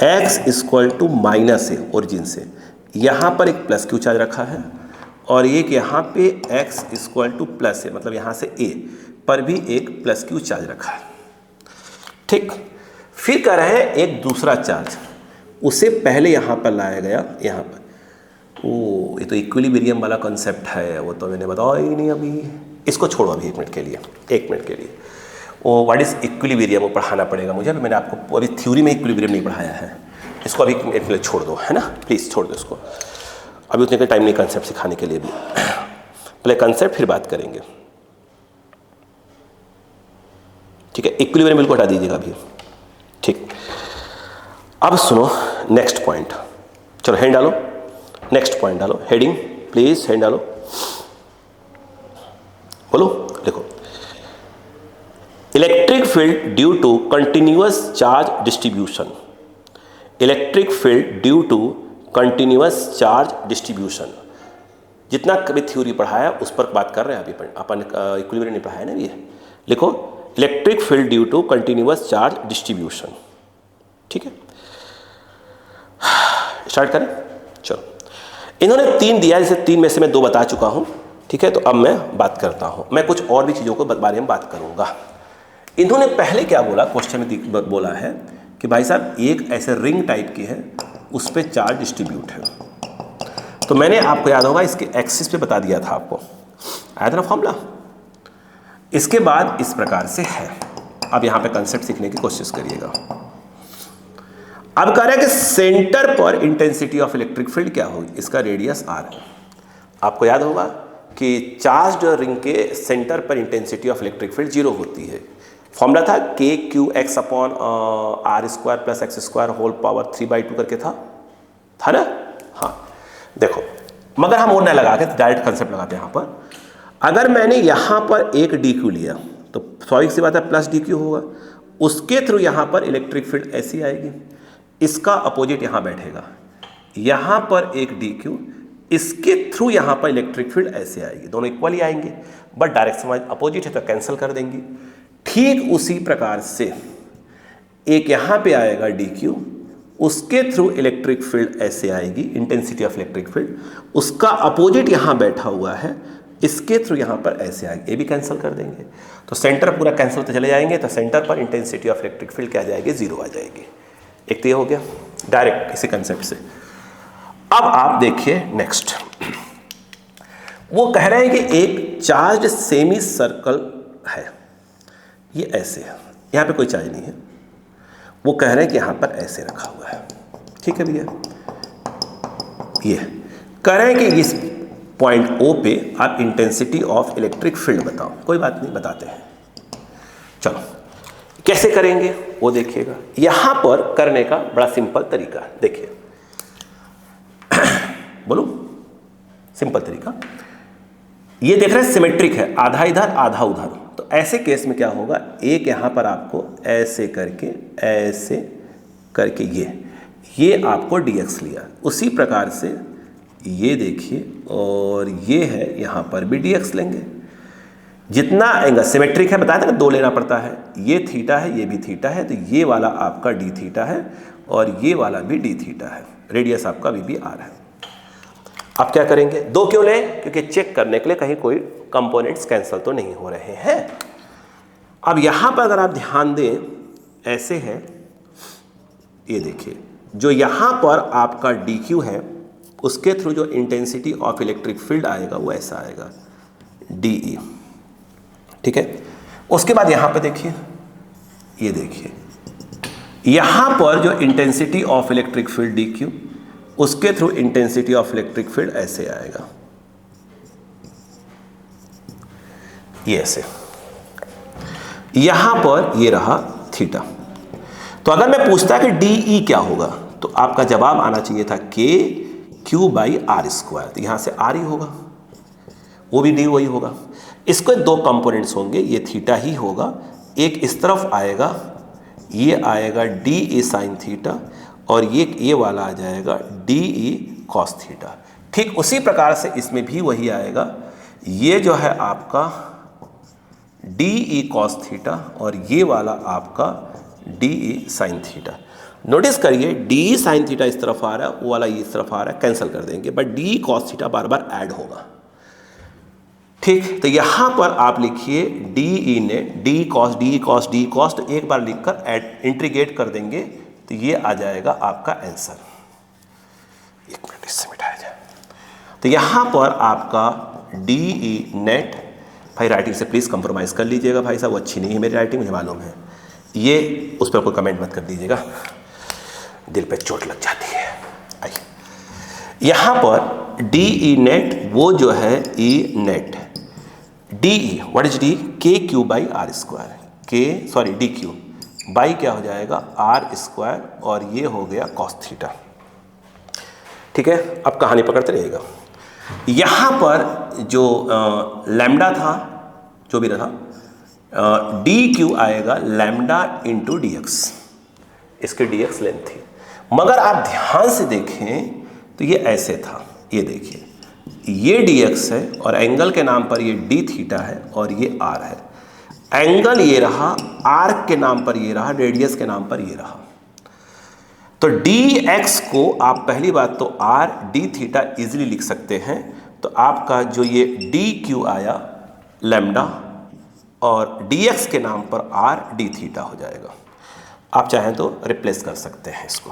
x इक्वल टू माइनस है ओरिजिन से, यहाँ पर एक प्लस क्यू चार्ज रखा है और एक यहाँ पे x इक्वल टू प्लस है, मतलब यहाँ से a पर भी एक प्लस क्यू चार्ज रखा है, ठीक। फिर कह रहे हैं एक दूसरा चार्ज, उसे पहले यहाँ पर लाया गया, यहाँ पर, ओ ये तो इक्विलिब्रियम वाला कॉन्सेप्ट है, वो तो मैंने बताया ही नहीं अभी, इसको छोड़ो अभी एक मिनट के लिए, वो व्हाट इज इक्विलिब्रियम वो पढ़ाना पड़ेगा मुझे, मैंने आपको अभी थ्योरी में इक्विलिब्रियम नहीं पढ़ाया है, इसको अभी एक मिनट छोड़ दो, है ना, प्लीज़ छोड़ दो इसको, अभी उतने का टाइम नहीं कंसेप्ट सिखाने के लिए भी, पहले कंसेप्ट फिर बात करेंगे, ठीक है। इक्विलिब्रियम बिल्कुल हटा दीजिएगा अभी, ठीक। अब सुनो नेक्स्ट पॉइंट, चलो हैंड डालो, नेक्स्ट पॉइंट डालो, हेडिंग प्लीज, हैंड डालो, बोलो, देखो, electric field due to continuous charge distribution, electric field due to continuous charge distribution, जितना कभी थ्योरी पढ़ाया उस पर बात कर रहे हैं अभी, अपन इक्विलिब्रियम नहीं पढ़ाया ना ये, लिखो electric field due to continuous charge distribution, ठीक है। स्टार्ट करें, चलो। इन्होंने 3 दिया, जैसे 3 में से मैं 2 बता चुका हूं, ठीक है। तो अब मैं बात करता हूं, मैं कुछ और भी चीज़ों के बारे में बात करूंगा। इन्होंने पहले क्या बोला, क्वेश्चन में बोला है कि भाई साहब एक ऐसे रिंग टाइप की है, उस पर चार्ज डिस्ट्रीब्यूट है, तो मैंने आपको याद होगा इसके एक्सिस पे बता दिया था, आपको आया था ना फॉर्मूला। इसके बाद इस प्रकार से है, अब यहाँ पे कंसेप्ट सीखने की कोशिश करिएगा। अब कह रहा है कि सेंटर पर इंटेंसिटी ऑफ इलेक्ट्रिक फील्ड क्या होगी, इसका रेडियस r है, आपको याद होगा कि चार्ज्ड रिंग के सेंटर पर इंटेंसिटी ऑफ इलेक्ट्रिक फील्ड 0 होती है। फॉर्मूला था KQX upon R² plus X² whole power 3/2 करके था ना। हाँ देखो, मगर हम और न लगा के डायरेक्ट कंसेप्ट लगाते हैं यहाँ पर। अगर मैंने यहाँ पर एक DQ लिया तो स्वाभाविक सी बात है प्लस DQ होगा, उसके थ्रू यहाँ पर इलेक्ट्रिक फील्ड ऐसी आएगी, इसका अपोजिट यहाँ बैठेगा, यहाँ पर एक DQ, इसके थ्रू यहाँ पर इलेक्ट्रिक फील्ड ऐसे आएगी, दोनों इक्वली आएंगे, बट डायरेक्शन अपोजिट है तो कैंसिल कर देंगे। ठीक उसी प्रकार से एक यहाँ पे आएगा DQ, उसके थ्रू इलेक्ट्रिक फील्ड ऐसे आएगी, इंटेंसिटी ऑफ इलेक्ट्रिक फील्ड, उसका अपोजिट यहाँ बैठा हुआ है, इसके थ्रू यहाँ पर ऐसे आएगी, ये भी कैंसिल कर देंगे। तो सेंटर पूरा कैंसिल होते चले जाएंगे, तो सेंटर पर इंटेंसिटी ऑफ इलेक्ट्रिक फील्ड क्या आ जाएगी, 0 आ जाएगी। एक तो ये हो गया डायरेक्ट इसी कंसेप्ट से। अब आप देखिए नेक्स्ट, वो कह रहे हैं कि एक चार्ज सेमी सर्कल है, ये ऐसे है, यहाँ पे कोई चार्ज नहीं है, वो कह रहे हैं कि यहाँ पर ऐसे रखा हुआ है, ठीक है भैया। ये कह रहे हैं कि इस पॉइंट O पे आप इंटेंसिटी ऑफ इलेक्ट्रिक फील्ड बताओ। कोई बात नहीं, बताते हैं। चलो कैसे करेंगे वो देखिएगा। यहाँ पर करने का बड़ा सिंपल तरीका है, देखिए बोलो सिंपल तरीका। ये देख रहे हैं सिमेट्रिक है, आधा इधर आधा उधर, तो ऐसे केस में क्या होगा, एक यहाँ पर आपको ऐसे करके ये आपको dx लिया, उसी प्रकार से ये देखिए, और ये है यहाँ पर भी dx लेंगे। जितना एंगल सिमेट्रिक है बताया था ना, 2 लेना पड़ता है, ये थीटा है ये भी थीटा है, तो ये वाला आपका d थीटा है और ये वाला भी d थीटा है, रेडियस आपका VBR है। अब क्या करेंगे, 2 क्यों लें, क्योंकि चेक करने के लिए कहीं कोई कंपोनेंट्स कैंसिल तो नहीं हो रहे हैं। अब यहाँ पर अगर आप ध्यान दें ऐसे है, ये देखिए जो यहाँ पर आपका DQ है उसके थ्रू जो इंटेंसिटी ऑफ इलेक्ट्रिक फील्ड आएगा वो ऐसा आएगा DE, ठीक है। उसके बाद यहाँ पर देखिए, ये देखिए यहाँ पर जो intensity of electric field DQ, उसके through intensity of electric field ऐसे आएगा, ये ऐसे, यहां पर ये रहा थीटा। तो अगर मैं पूछता कि DE क्या होगा, तो आपका जवाब आना चाहिए था KQ/R², तो यहां से R ही होगा, वो भी D वही होगा। इसके 2 कंपोनेंट्स होंगे, ये थीटा ही होगा, एक इस तरफ आएगा, ये आएगा DE साइन थीटा, और ये वाला आ जाएगा DE कॉस थीटा। ठीक उसी प्रकार से इसमें भी वही आएगा, ये जो है आपका DE कॉस थीटा और ये वाला आपका DE साइन थीटा। नोटिस करिए DE साइन थीटा इस तरफ आ रहा है, वो वाला इस तरफ आ रहा है, कैंसिल कर देंगे, but DE cos theta bar bar add होगा, ठीक। तो यहाँ पर आप लिखिए DE ने DE कॉस, तो एक बार लिखकर इंटीग्रेट कर देंगे तो ये आ जाएगा आपका आंसर। एक मिनट इससे मिटाया जाए। तो यहाँ पर आपका DE नेट, भाई राइटिंग से प्लीज़ कंप्रोमाइज़ कर लीजिएगा भाई साहब, वो अच्छी नहीं है मेरी राइटिंग, मुझे मालूम है, ये उस पर कोई कमेंट मत कर दीजिएगा, दिल पे चोट लग जाती है। आइए यहाँ पर DE नेट वो जो है E net, DE what is D, KQ/R², DQ by क्या हो जाएगा R², और ये हो गया कॉस थीटा, ठीक है। अब कहानी पकड़ते रहिएगा। यहाँ पर जो लैम्डा था, जो भी रहा, DQ आएगा लैम्डा इंटू DX, इसकी DX लेंथ थी, मगर आप ध्यान से देखें तो ये ऐसे था, ये देखिए ये DX है और एंगल के नाम पर ये D थीटा है और ये R है, एंगल ये रहा, आर्क के नाम पर ये रहा, रेडियस के नाम पर ये रहा। तो dx को आप पहली बात तो r d थीटा इजिली लिख सकते हैं, तो आपका जो ये dq आया लैम्डा और dx के नाम पर r d थीटा हो जाएगा। आप चाहें तो रिप्लेस कर सकते हैं इसको।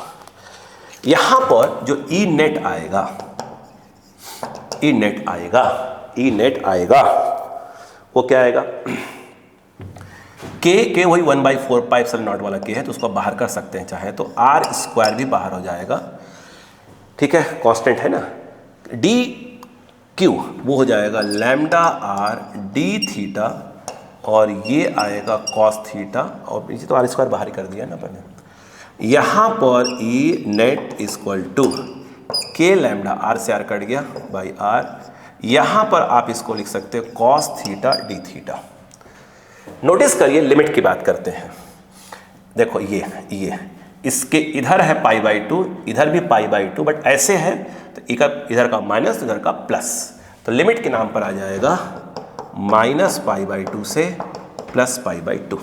यहाँ पर जो E नेट आएगा वो क्या आएगा, के वही 1/4πε0 वाला के है, तो उसको बाहर कर सकते हैं चाहे तो, R² भी बाहर हो जाएगा, ठीक है, कांस्टेंट है ना। D क्यू, वो हो जाएगा लैम्डा आर डी थीटा, और ये आएगा कॉस थीटा, और नीचे तो आर स्क्वायर बाहर कर दिया ना पहले। यहाँ पर ई नेट इक्वल टू के लैम्डा, आर से आर कट गया, बाई आर। यहाँ पर आप इसको लिख सकते हो cos theta D theta. Notice करिए, लिमिट की बात करते हैं। देखो ये इसके इधर है पाई बाई टू, इधर भी पाई बाई टू, बट ऐसे है तो इधर का माइनस, इधर का प्लस, तो लिमिट के नाम पर आ जाएगा माइनस पाई बाई टू से प्लस पाई बाई टू।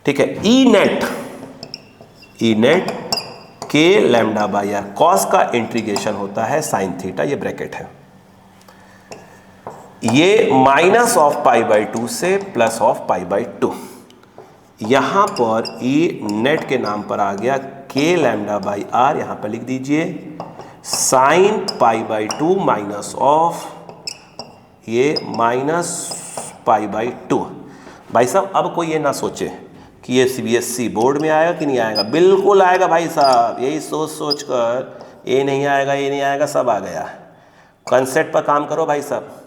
ठीक है, ई नेट के लैम्डा बाई आर, कॉस का इंटीग्रेशन होता है साइन थीटा, ये ब्रैकेट है, ये minus of pi by two से plus of pi by two. यहां पर ई नेट के नाम पर आ गया के लैम्डा बाई आर, यहां पर लिख दीजिए sign pi by two minus of ये माइनस पाई बाई टू। भाई साहब अब कोई ये ना सोचे कि ये CBSE बोर्ड में आएगा कि नहीं आएगा, बिल्कुल आएगा भाई साहब, यही सोच कर ये नहीं आएगा ये नहीं आएगा, सब आ गया। कंसेप्ट पर काम करो भाई साहब।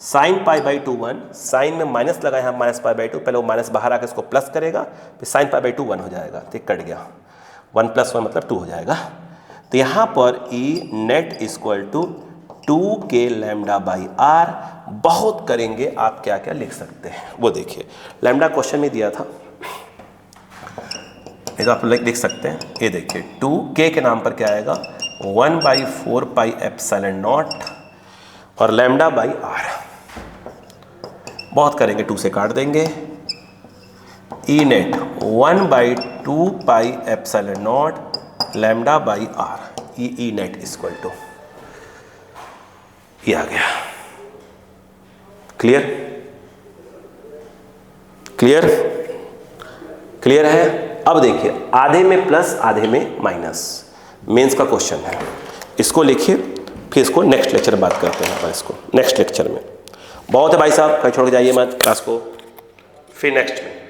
Sine pi by two 1, sine में माइनस लगाए हम माइनस पाई बाई टू, पहले वो माइनस बाहर आकर इसको प्लस करेगा, फिर साइन पाई बाई टू 1 हो जाएगा, तो कट गया, 1 + 1 मतलब 2 हो जाएगा। तो यहाँ पर E net equal to 2k lambda by r. बहुत करेंगे आप क्या क्या लिख सकते हैं वो देखिए, लैम्डा क्वेश्चन में दिया था, ये तो आप लिख सकते हैं। ये देखिए 2k के नाम पर क्या आएगा 1/4 पाई एप्सिलॉन नॉट और लैम्डा बाई आर। बहुत करेंगे, 2 से काट देंगे, E net 1/2 pi epsilon naught lambda by r, E net equal to ये आ गया। क्लियर है। अब देखिए आधे में प्लस आधे में माइनस, मेंस का क्वेश्चन है, इसको लिखिए, फिर इसको नेक्स्ट लेक्चर में बात करते हैं। इसको नेक्स्ट लेक्चर में बहुत है भाई साहब, कहीं छोड़ के जाइए मत क्लास को, फिर नेक्स्ट में।